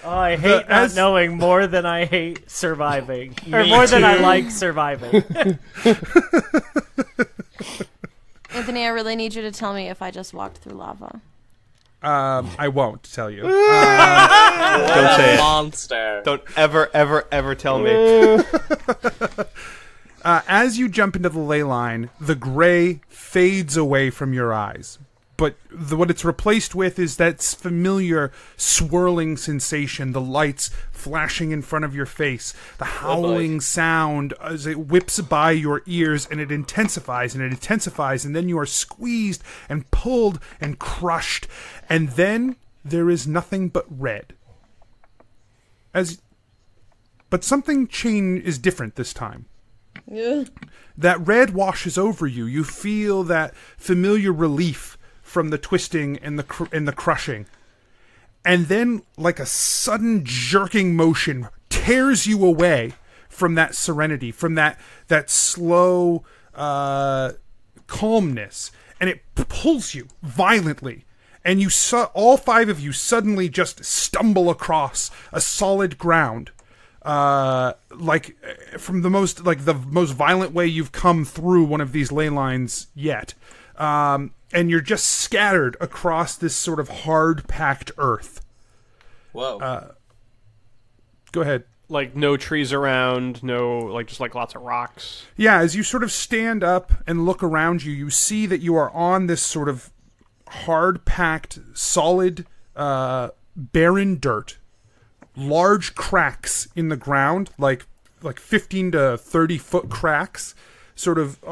Oh, I hate not as- knowing more than I hate surviving, or more than I like surviving. Anthony, I really need you to tell me if I just walked through lava. I won't tell you. Don't say it. Monster. Don't ever tell me. As you jump into the ley line, the gray fades away from your eyes. But what it's replaced with is that familiar swirling sensation, the lights flashing in front of your face, the howling sound as it whips by your ears, and it intensifies, and then you are squeezed and pulled and crushed, and then there is nothing but red. But something is different this time. That red washes over you. You feel that familiar relief from the twisting and the crushing, and then like a sudden jerking motion tears you away from that serenity, from that slow calmness, and it pulls you violently, and all five of you suddenly just stumble across a solid ground, like from the most violent way you've come through one of these ley lines yet. And you're just scattered across this sort of hard-packed earth. Whoa. Go ahead. Like no trees around, just lots of rocks. Yeah, as you sort of stand up and look around you, you see that you are on this sort of hard-packed, solid, barren dirt. Large cracks in the ground, like 15 to 30 foot cracks, sort of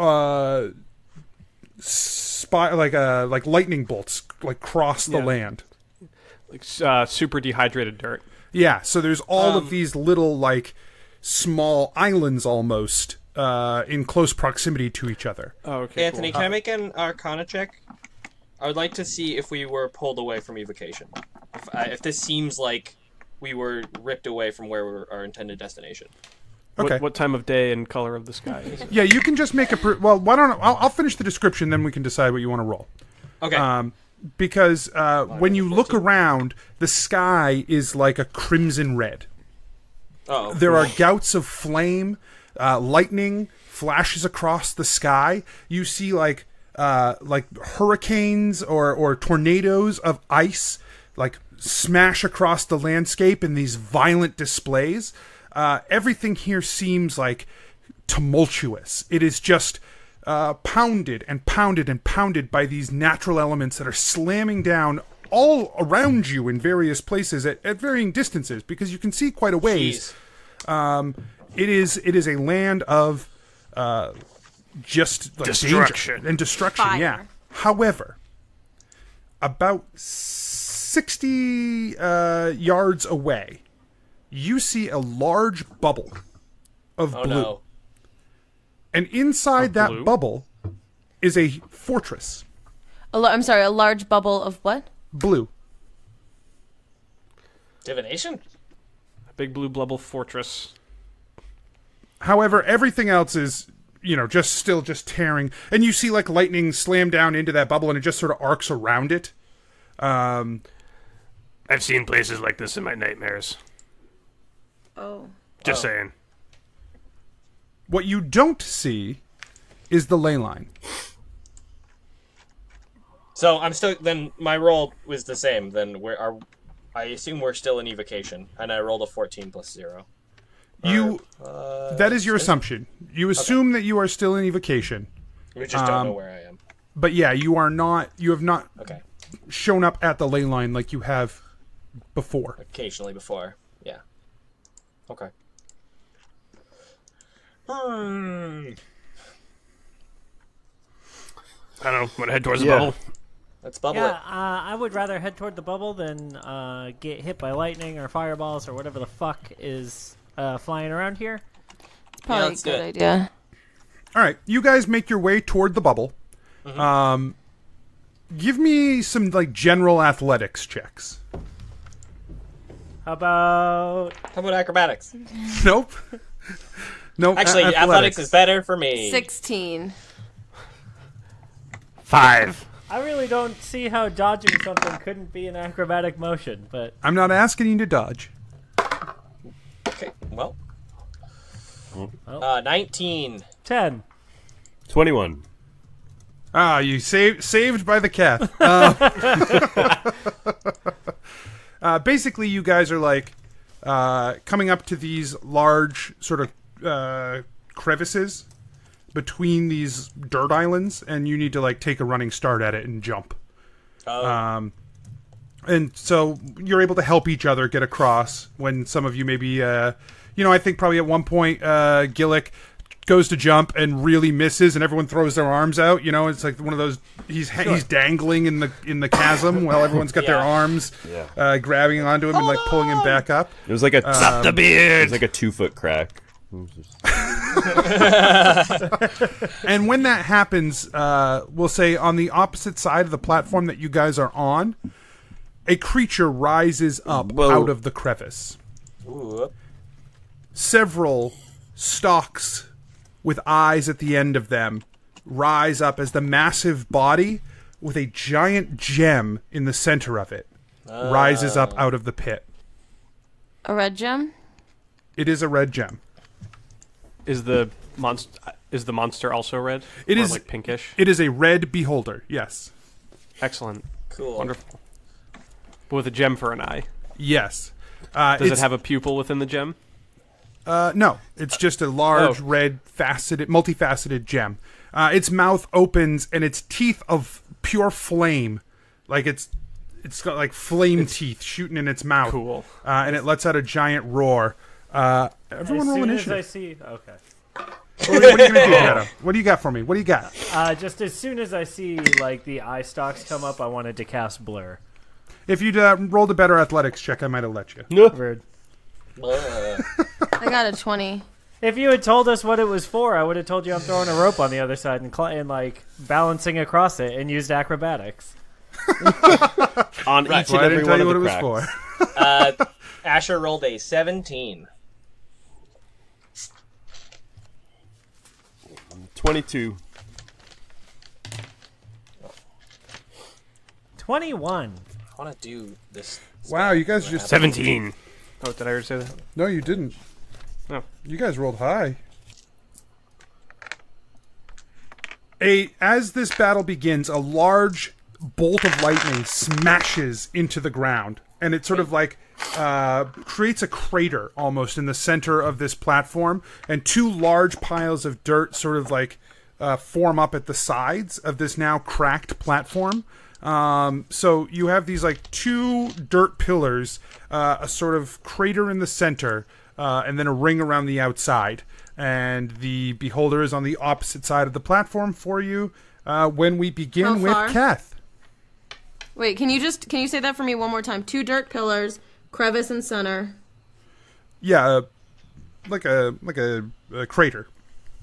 like lightning bolts cross the land. Like super dehydrated dirt. Yeah, so there's all of these little small islands almost in close proximity to each other. Oh, okay. Anthony, cool. can I make an Arcana check? I would like to see if we were pulled away from Evocation. If this seems like we were ripped away from where we were, our intended destination. Okay. What time of day and color of the sky is it? Yeah, you can just make a... well, why don't I'll finish the description, then we can decide what you want to roll. Okay. Because when you look around, the sky is like a crimson red. Oh. There are gouts of flame, lightning flashes across the sky. You see like hurricanes or tornadoes of ice like smash across the landscape in these violent displays. Everything here seems like tumultuous. It is just pounded and pounded and pounded by these natural elements that are slamming down all around you in various places at varying distances, because you can see quite a ways. It is a land of just like Destruction. danger and destruction. Fire. Yeah. However, about 60 yards away, you see a large bubble of Oh blue. no. And inside that blue? bubble is a fortress. I'm sorry, a large bubble of what? Blue. Divination? A big blue bubble fortress. However, everything else is, just tearing. And you see like lightning slam down into that bubble and it just sort of arcs around it. I've seen places like this in my nightmares. Oh. Just saying. What you don't see is the ley line. So I'm still. Then my roll was the same. Then I assume we're still in evocation, and I rolled a 14 plus 0. That is your assumption. You assume that you are still in evocation. We just don't know where I am. But yeah, you are not. You have not Okay. shown up at the ley line like you have before. Occasionally before. Yeah. Okay. I don't know. Want to head towards the Yeah. bubble? Let's bubble Yeah, it. I would rather head toward the bubble than get hit by lightning or fireballs or whatever the fuck is flying around here. It's probably let's a do good it. idea. All right, you guys make your way toward the bubble. Give me some like general athletics checks. How about How about acrobatics? Nope. Nope. Actually, athletics is better for me. 16. 5. I really don't see how dodging something couldn't be an acrobatic motion, but I'm not asking you to dodge. Okay. Well. 19. 10. 21. Ah, you saved by the cat. Basically, you guys are like coming up to these large sort of crevices between these dirt islands, and you need to like take a running start at it and jump. Oh. And so you're able to help each other get across when some of you maybe, I think probably at one point, Gillick goes to jump and really misses, and everyone throws their arms out. It's like one of those. He's dangling in the chasm while everyone's got their arms grabbing onto him and like pulling him back up. It was like a Stop the beard! It was like a 2-foot crack. And when that happens, we'll say on the opposite side of the platform that you guys are on, a creature rises up out of the crevice. Ooh. Several stalks with eyes at the end of them rise up as the massive body with a giant gem in the center of it rises up out of the pit. A red gem? It is a red gem. Is the monster also red? It Or is like pinkish. It is a red beholder. Yes. Excellent. Cool. Wonderful. But with a gem for an eye. Yes. Does it have a pupil within the gem? No, it's just a large, red, multifaceted gem. Its mouth opens, and its teeth of pure flame, like it's got like flame teeth shooting in its mouth. Cool. And it lets out a giant roar. Everyone roll initiative. as I see, okay. What are you gonna do, Greta? What do you got for me? What do you got? Just as soon as I see like the eye stalks come up, I wanted to cast blur. If you'd rolled a better athletics check, I might have let you. Rude. I got a 20. If you had told us what it was for, I would have told you I'm throwing a rope on the other side and like balancing across it and used acrobatics. On each and Well, I every didn't tell one you of what the it was cracks. for. Asher rolled a 17. 22. 21. I want to do this. Wow, you guys just 17. Oh, did I already say that? No, you didn't. No. You guys rolled high. As this battle begins, a large bolt of lightning smashes into the ground, and it sort of like creates a crater almost in the center of this platform, and two large piles of dirt sort of like form up at the sides of this now cracked platform. So you have these like two dirt pillars, a sort of crater in the center, and then a ring around the outside. And the beholder is on the opposite side of the platform for you when we begin with Keth. Wait, can you say that for me one more time? Two dirt pillars, crevice in center. Yeah, like a crater.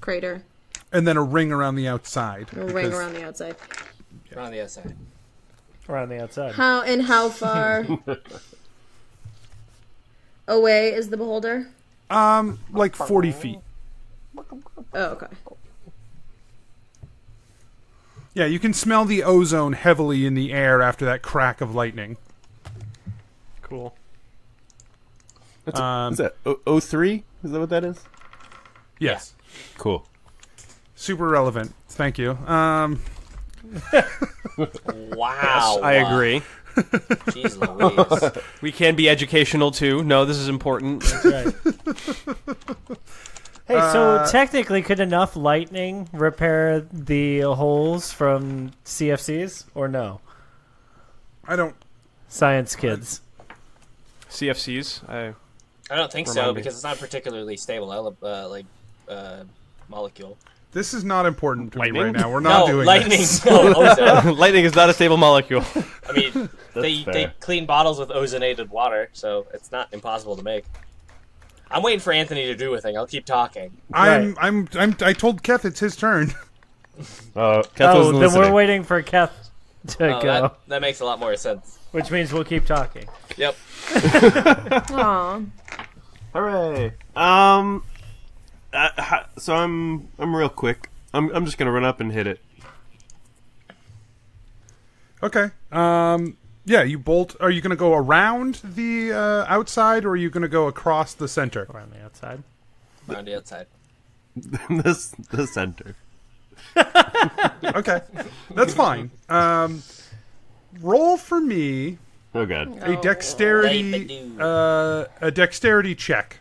Crater. And then a ring around the outside. A ring around the outside. Around the outside. Around the outside. How far away is the beholder? Like 40 feet. Oh, okay. Yeah, you can smell the ozone heavily in the air after that crack of lightning. Cool. Is that 03? Is that what that is? Yes. Cool. Super relevant. Thank you. Wow. I agree. Jeez Louise. We can be educational too. No, this is important. That's right. Hey, so technically, could enough lightning repair the holes from CFCs, or no? I don't... Science kids. CFCs? I don't think so, because it's not a particularly stable molecule. This is not important to Lightning? me right now. We're not doing lightning. this. No, ozone. Lightning is not a stable molecule. I mean, they clean bottles with ozonated water, so it's not impossible to make. I'm waiting for Anthony to do a thing. I'll keep talking. I told Keth it's his turn. Keth Oh, wasn't then listening. we're waiting for Keth to go. That makes a lot more sense. Which means we'll keep talking. Yep. Aww. Hooray! So I'm real quick. I'm just gonna run up and hit it. Okay. Yeah, you bolt. Are you going to go around the outside, or are you going to go across the center? Around the outside. Around the outside. the center. Okay, that's fine. Roll for me Oh god. a dexterity check.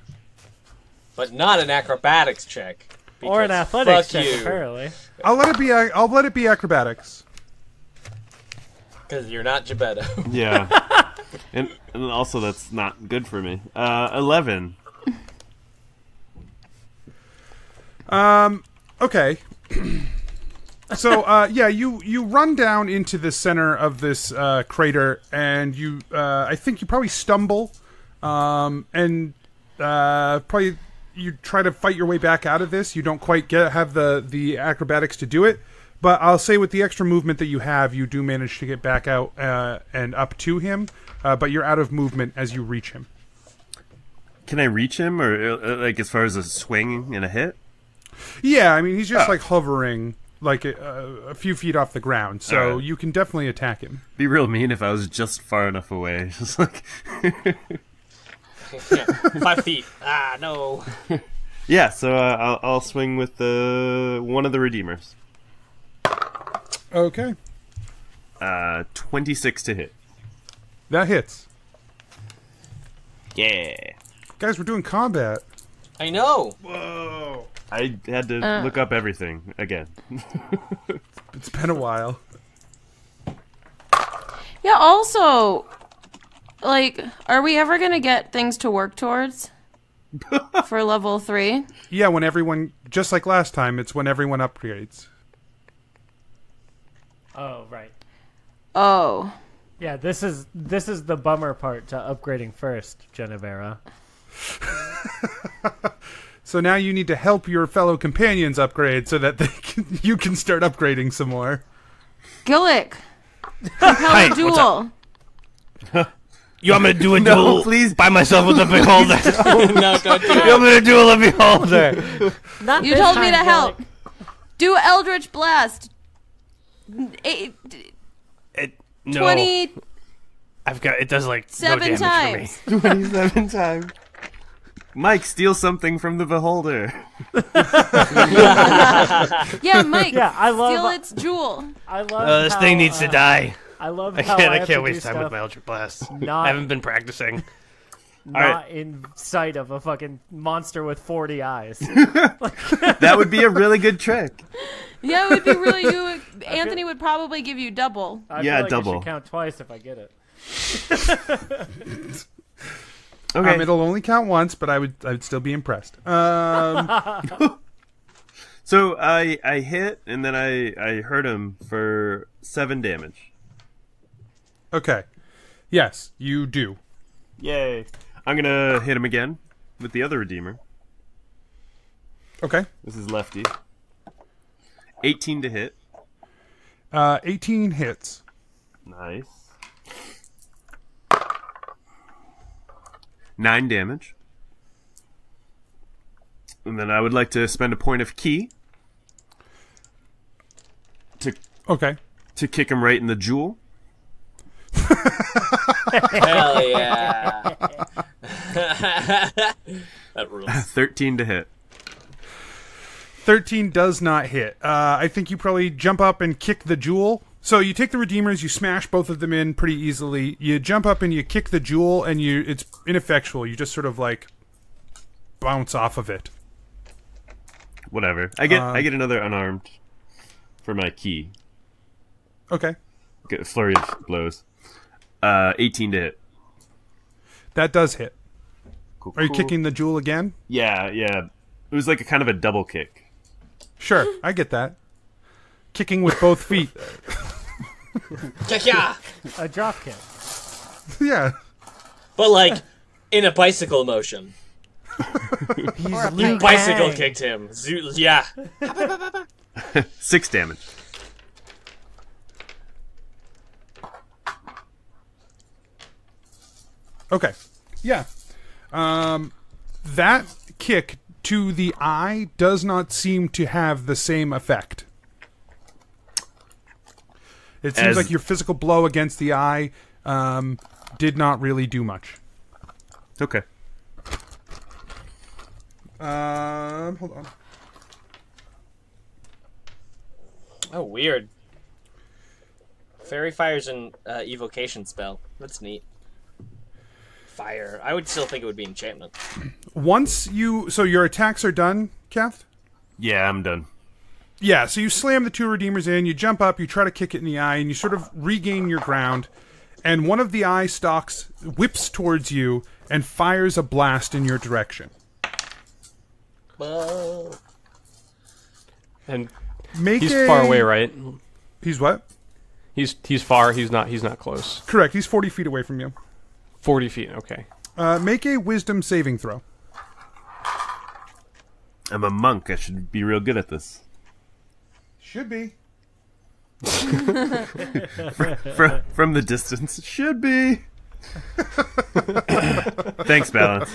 But not an acrobatics check. Or an because athletics fuck check, you. apparently. I'll let it be acrobatics. Because you're not Gebetto. Yeah. and also that's not good for me. 11. Okay. So, you run down into the center of this crater, and you, I think you probably stumble, and probably you try to fight your way back out of this. You don't quite have the acrobatics to do it, but I'll say with the extra movement that you have, you do manage to get back out and up to him, but you're out of movement as you reach him. Can I reach him, or like as far as a swing and a hit? Yeah, I mean he's just like hovering like a few feet off the ground, so right. You can definitely attack him. Be real mean if I was just far enough away. Just like 5 feet. Ah, no. yeah. So I'll swing with one of the redeemers. Okay, 26 to hit. that hits. Yeah. Guys, we're doing combat. I know. Whoa. I had to look up everything again. It's been a while. Yeah, also, like, are we ever going to get things to work towards for level 3? Yeah, when everyone, just like last time, it's when everyone upgrades. Oh, right. Oh. Yeah, this is the bummer part to upgrading first, Genevera. So now you need to help your fellow companions upgrade so that you can start upgrading some more. Gillick. Compel a duel. You want me to do a No, duel please. by myself with the beholder? No, don't do You it. want me to duel a beholder? Not You this told me time, to help. Jellic. Do Eldritch Blast. No. 27 I've got. It does like no damage times. for me. 27 times. Mike, steal something from the beholder. Yeah, Mike. Yeah, I love- Steal its jewel. I love This how, thing needs to die. I love I how can't. I have can't to waste do time with stuff my Eldritch Blast. not- I haven't been practicing. not in sight of a fucking monster with 40 eyes. That would be a really good trick. Yeah, it would be really you. Anthony would probably give you double. I Yeah, feel like I double. should count twice if I get it. Okay. It'll only count once, but I'd still be impressed. So I hit, and then I hurt him for 7 damage. Okay. Yes, you do. Yay. I'm going to hit him again with the other Redeemer. Okay. This is lefty. 18 to hit. 18 hits. Nice. 9 damage. And then I would like to spend a point of key Okay. to kick him right in the jewel. Hell yeah. That rules. 13 to hit. 13 does not hit. I think you probably jump up and kick the jewel. So you take the Redeemers, you smash both of them in pretty easily. You jump up and you kick the jewel, and it's ineffectual. You just sort of like bounce off of it. Whatever. I get another unarmed for my key. Okay. Get a flurry of blows. 18 to hit. That does hit. Cool, Are you cool. kicking the jewel again? Yeah. It was like a kind of a double kick. Sure, I get that. Kicking with both feet. Yeah. A drop kick. Yeah. But like in a bicycle motion. He's You Liu bicycle Kang. kicked him. Yeah. 6 damage. Okay. Yeah. That kick to the eye does not seem to have the same effect. It seems As- like your physical blow against the eye did not really do much. Okay. Hold on. Oh, weird. Fairy Fire's an evocation spell. That's neat. Fire. I would still think it would be enchantment. So your attacks are done, Kath? Yeah, I'm done. Yeah, so you slam the 2 Redeemers in, you jump up, you try to kick it in the eye, and you sort of regain your ground, and one of the eye stalks whips towards you and fires a blast in your direction. And Make he's far away, right? He's what? He's far. He's not close. Correct, he's 40 feet away from you. 40 feet. Okay. Make a wisdom saving throw. I'm a monk. I should be real good at this. Should be. From the distance. Should be. Thanks, Balance.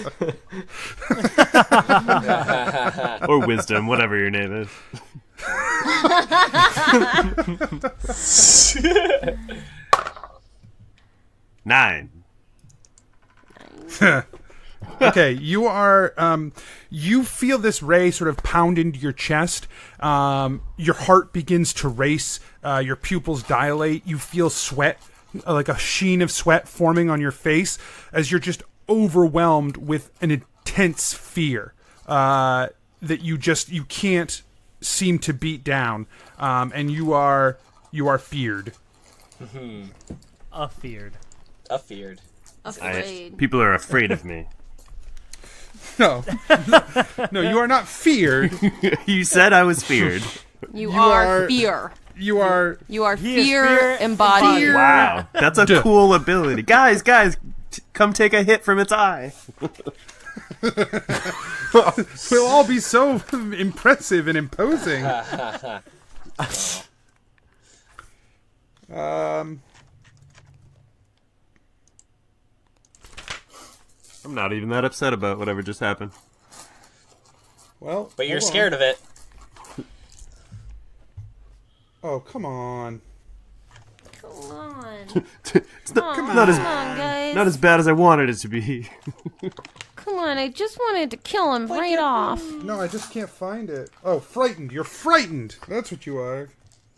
Or Wisdom, whatever your name is. Nine. Okay, you are. You feel this ray sort of pound into your chest. Your heart begins to race. Your pupils dilate. You feel sweat, like a sheen of sweat forming on your face, as you're just overwhelmed with an intense fear that you can't seem to beat down, and you are feared. Afeared. Afeared. Afraid. People are afraid of me. No, no, you are not feared. You said I was feared. You are- are fear. You are. You are He is fear fear embodied. Wow, that's a cool ability. Guys, come take a hit from its eye. We'll all be so impressive and imposing. I'm not even that upset about whatever just happened. Well, But you're scared of it. Oh, come on. Come on. It's not as bad as I wanted it to be. Come on, I just wanted to kill him right off. No, I just can't find it. Oh, frightened. You're frightened. That's what you are.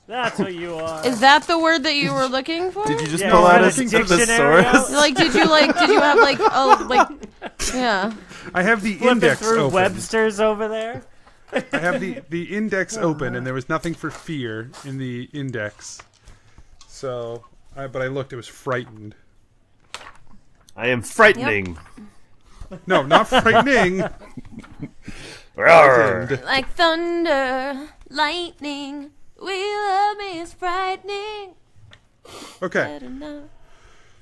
That's what you are. Is that the word that you were looking for? Did you just Yeah, pull out a looking for the thesaurus? Like, did you have like, yeah. I have the Flipping index through open. Webster's over there. I have the index open, and there was nothing for fear in the index. So, but I looked. It was frightened. I am frightening. No, not frightening. Roar. Like thunder, lightning, we love me is frightening. Okay. I don't know.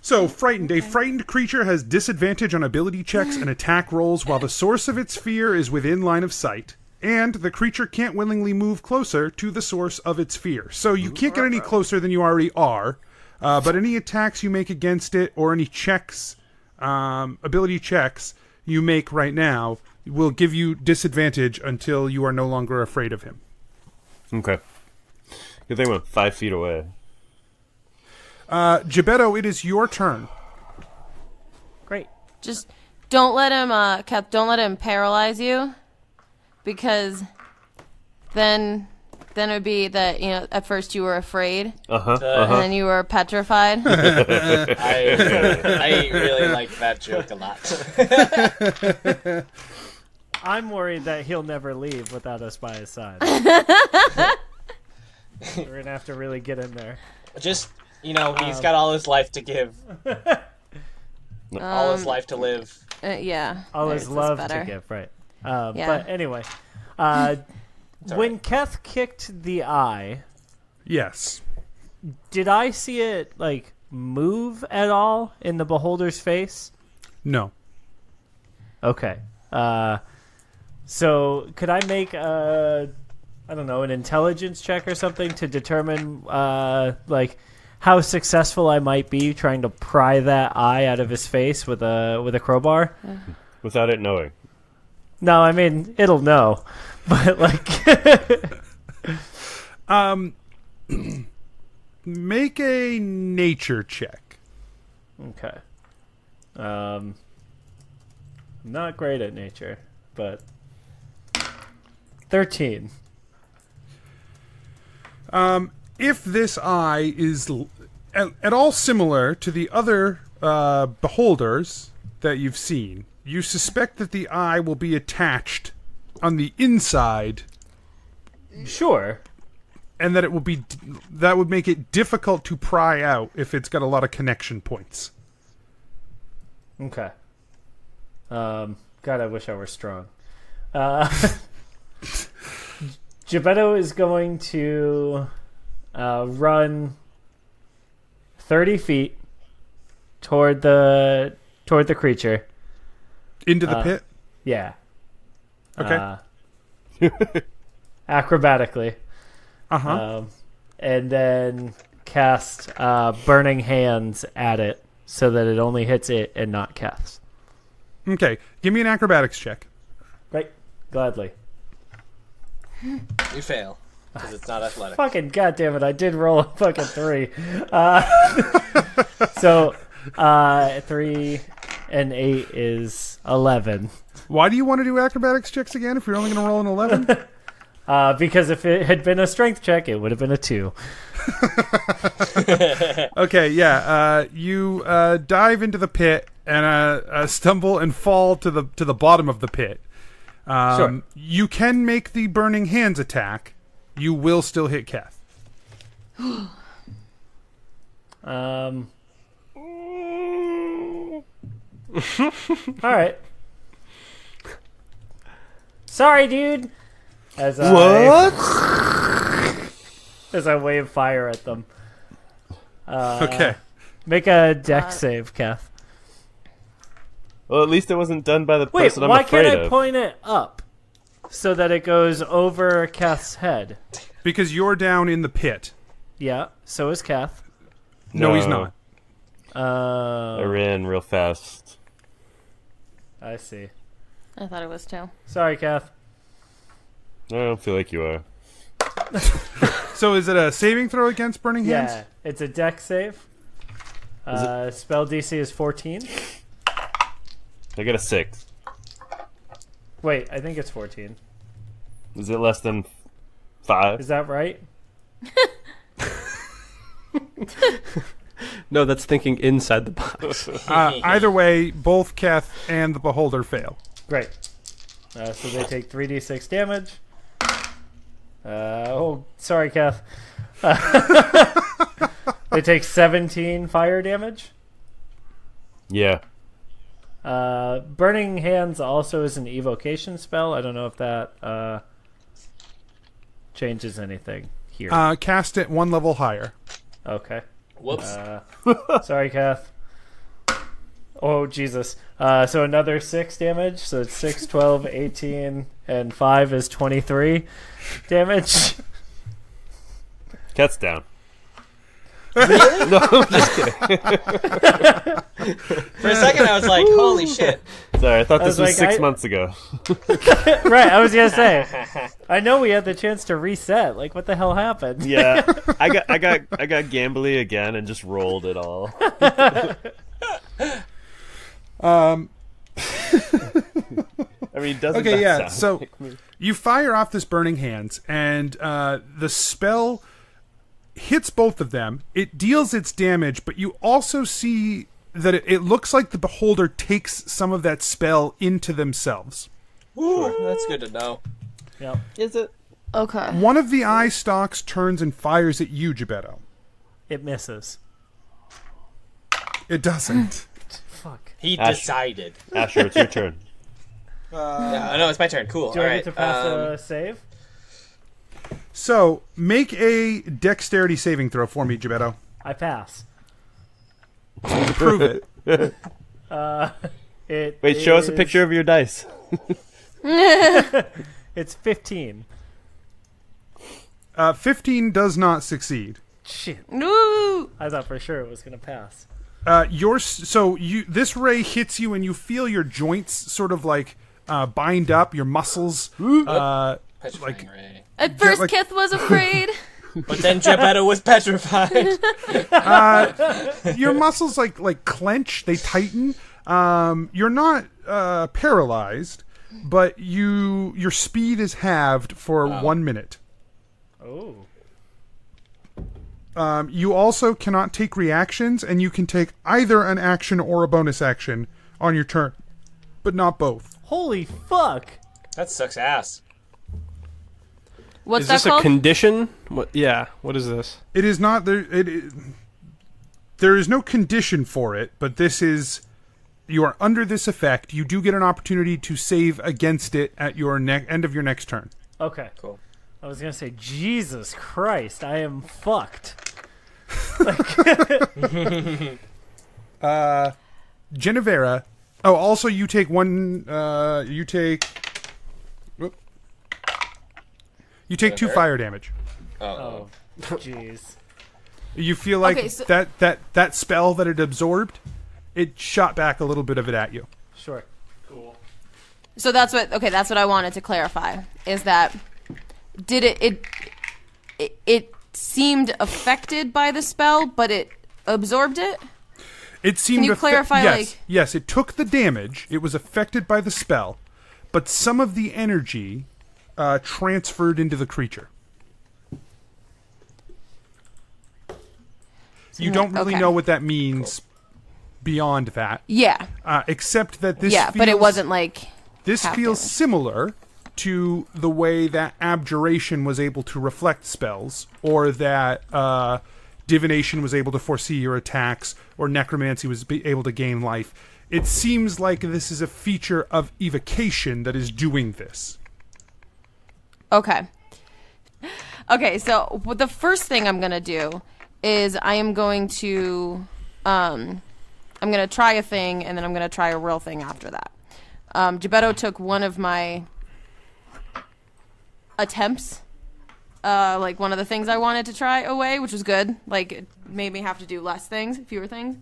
So, frightened. A frightened creature has disadvantage on ability checks and attack rolls while the source of its fear is within line of sight. And the creature can't willingly move closer to the source of its fear. So you can't get any closer than you already are. But any attacks you make against it or any checks, ability checks you make right now will give you disadvantage until you are no longer afraid of him. Okay. Good thing I'm 5 feet away. Gebetto, it is your turn. Great. Just don't let him, Kath, don't let him paralyze you, because then it would be that, at first you were afraid, and then you were petrified. I really like that joke a lot. I'm worried that he'll never leave without us by his side. We're going to have to really get in there. Just, he's got all his life to give. All his life to live. Yeah. All his love to better. give, right. Yeah. But anyway, when Keth kicked the eye, Yes. did I see it, move at all in the beholder's face? No. Okay. So could I make an intelligence check or something to determine how successful I might be trying to pry that eye out of his face with a crowbar? Without it knowing. No, I mean it'll know, but make a nature check. Okay. Not great at nature, but 13. If this eye is at all similar to the other beholders that you've seen, you suspect that the eye will be attached on the inside. Sure. And that that would make it difficult to pry out if it's got a lot of connection points. Okay. God, I wish I were strong. Gebetto is going to run 30 feet toward the creature. Into the pit? Yeah. Okay. Acrobatically. And then cast Burning Hands at it so that it only hits it and not Keth's. Okay. Give me an acrobatics check. Right. Gladly. You fail, because it's not athletic. Fucking goddamn it, I did roll a fucking 3. So 3 and 8 is 11. Why do you want to do acrobatics checks again if you're only going to roll an 11? Because if it had been a strength check, it would have been a 2. Okay, yeah. You dive into the pit and stumble and fall to the bottom of the pit. Sure. You can make the Burning Hands attack. You will still hit Keth. All right. Sorry, dude. As I wave fire at them. Okay. Make a dex save, Keth. Well, at least it wasn't done by the Wait, person I'm why afraid can't I of. point it up so that it goes over Keth's head? Because you're down in the pit. Yeah, so is Keth. No, he's not. I ran real fast. I see. I thought it was too. Sorry, Kath. I don't feel like you are. So is it a saving throw against Burning Hands? Yeah, it's a deck save. Spell DC is 14. I got a 6. Wait, I think it's 14. Is it less than 5? Is that right? No, that's thinking inside the box. Either way, both Keth and the Beholder fail. Great. So they take 3d6 damage. Sorry, Kath. They take 17 fire damage. Yeah. Burning Hands also is an evocation spell. I don't know if that changes anything here. Cast it 1 level higher. Okay. Whoops. Sorry, Kath. Oh, Jesus. So another 6 damage. So it's 6, 12, 18, and 5 is 23 damage. Cat's down. Really? No, I'm just kidding. For a second, I was like, holy shit. Sorry, I thought I this was was like, 6 months ago. Right, I was going to say. I know we had the chance to reset. Like, what the hell happened? Yeah, I got gambly again and just rolled it all. I mean, doesn't Okay, that yeah. sound So like me? you fire off this Burning Hands, and the spell hits both of them. It deals its damage, but you also see that it looks like the Beholder takes some of that spell into themselves. Ooh, that's good to know. Yep. Is it? Okay. One of the eye stalks turns and fires at you, Gebetto. It misses. It doesn't. Fuck. He Ash. decided. Asher, it's your turn. Yeah, no, it's my turn. Cool. Do All I right. get to pass a save? So make a dexterity saving throw for me, Gebetto. I pass. Prove it. Wait, show us a picture of your dice. It's 15. 15 does not succeed. Shit. No. I thought for sure it was going to pass. This ray hits you, and you feel your joints sort of like bind up, your muscles. Petrifying ray. At first, like- Kith was afraid. But then Geppetto was petrified. Your muscles like clench, they tighten. You're not paralyzed, but your speed is halved for 1 minute. Oh. You also cannot take reactions, and you can take either an action or a bonus action on your turn, but not both. Holy fuck. That sucks ass. What's Is that this called? a condition? What? Yeah. What is this? It is not there. There is no condition for it, but this is. You are under this effect. You do get an opportunity to save against it at your end of your next turn. Okay. Cool. I was going to say, Jesus Christ, I am fucked. Genevera. Oh, also you take one. You take 2 fire damage. Oh, jeez. You feel like Okay, so- that spell that it absorbed, it shot back a little bit of it at you. Sure. So that's what I wanted to clarify is that did it seemed affected by the spell, but it absorbed it? It seemed. Can you clarify, Yes, it took the damage. It was affected by the spell, but some of the energy transferred into the creature. You don't really Okay. know what that means beyond that. Yeah. Except that this. Yeah, but it wasn't like This half feels damage. similar to the way that abjuration was able to reflect spells, or that divination was able to foresee your attacks, or necromancy was able to gain life. It seems like this is a feature of evocation that is doing this. Okay. Okay, so the first thing I'm going to do is I am going to I'm going to try a thing, and then I'm going to try a real thing after that. Geppetto took one of my attempts, like one of the things I wanted to try away, which was good. Like, it made me have to do fewer things.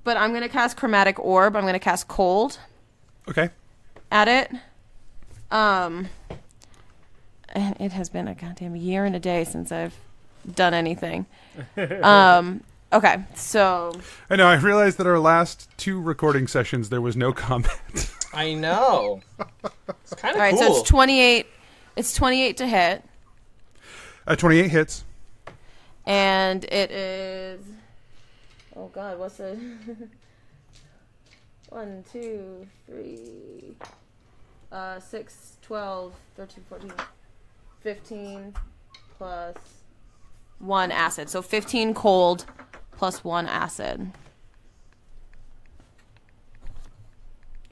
But I'm going to cast Chromatic Orb. I'm going to cast Cold. Okay. At it. And it has been a goddamn year and a day since I've done anything. Okay, so I know. I realized that our last 2 recording sessions there was no combat. I know. It's kind of all right, cool. so it's 28. It's 28 to hit, 28 hits. and it is. Oh God, what's the? 1, 2, 3, 6, 12, 13, 14, 15, plus 1 acid. So 15 cold, plus 1 acid.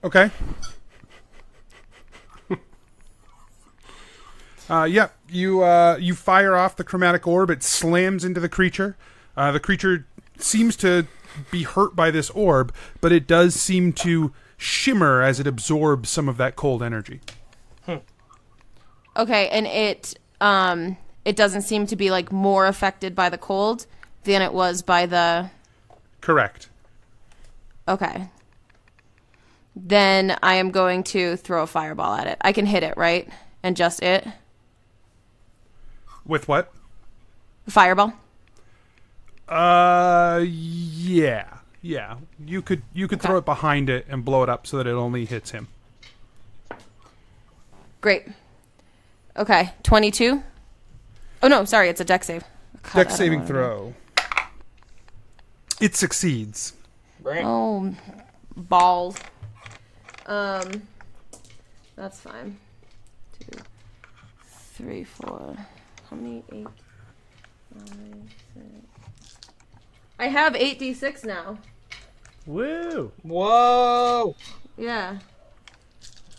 Okay. You fire off the chromatic orb. It slams into the creature. The creature seems to be hurt by this orb, but it does seem to shimmer as it absorbs some of that cold energy. Okay, and it doesn't seem to be like more affected by the cold than it was by the. Correct. Okay. Then I am going to throw a fireball at it. I can hit it, right? And just it? With what? Fireball? Yeah. You could throw it behind it and blow it up so that it only hits him. Great. Okay, 22? Oh, no, sorry, it's a dex save. God, Dex saving throw. It succeeds. Oh, balls. That's fine. 2, 3, 4. How many? 8, 9, 6. I have 8d6 now. Woo! Whoa! Yeah.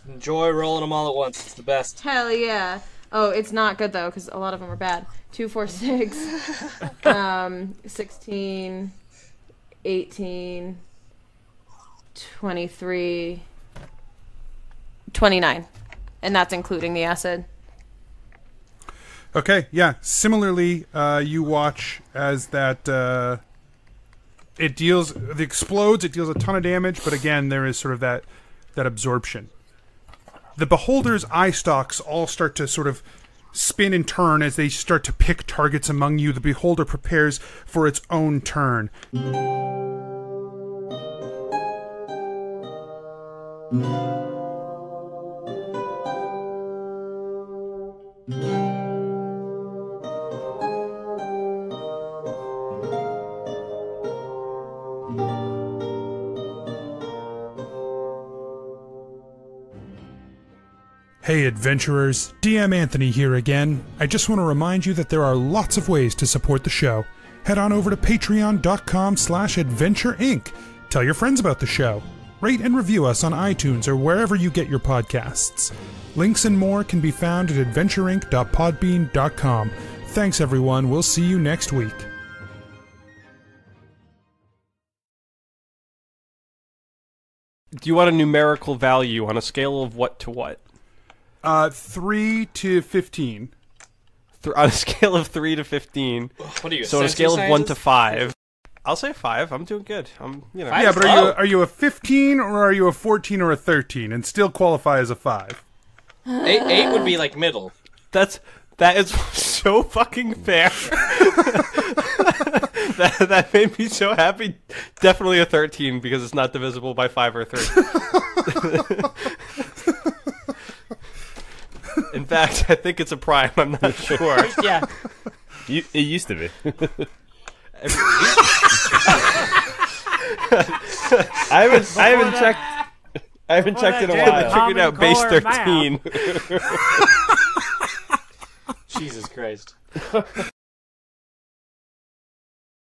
Enjoy rolling them all at once. It's the best. Hell yeah. Oh, it's not good though, because a lot of them are bad. 2, 4, 6. 16, 18, 23, 29. And that's including the acid. Okay, yeah. Similarly, you watch as that it explodes, it deals a ton of damage, but again, there is sort of that absorption. The beholder's eye stalks all start to sort of spin and turn as they start to pick targets among you. The beholder prepares for its own turn. Hey adventurers, DM Anthony here again. I just want to remind you that there are lots of ways to support the show. Head on over to patreon.com/adventureinc. Tell your friends about the show. Rate and review us on iTunes or wherever you get your podcasts. Links and more can be found at adventureinc.podbean.com. Thanks everyone, we'll see you next week. Do you want a numerical value on a scale of what to what? 3 to 15. On a scale of 3 to 15. What are you? So on a scale of 1 to 5. I'll say 5. I'm doing good. Yeah, but are you a 15 or are you a 14 or a 13 and still qualify as a 5? 8 would be like middle. That is so fucking fair. that made me so happy. Definitely a 13 because it's not divisible by 5 or 3. In fact, I think it's a prime. I'm not sure. Yeah. It used to be. I haven't checked in a while. I figured out base 13. Jesus Christ.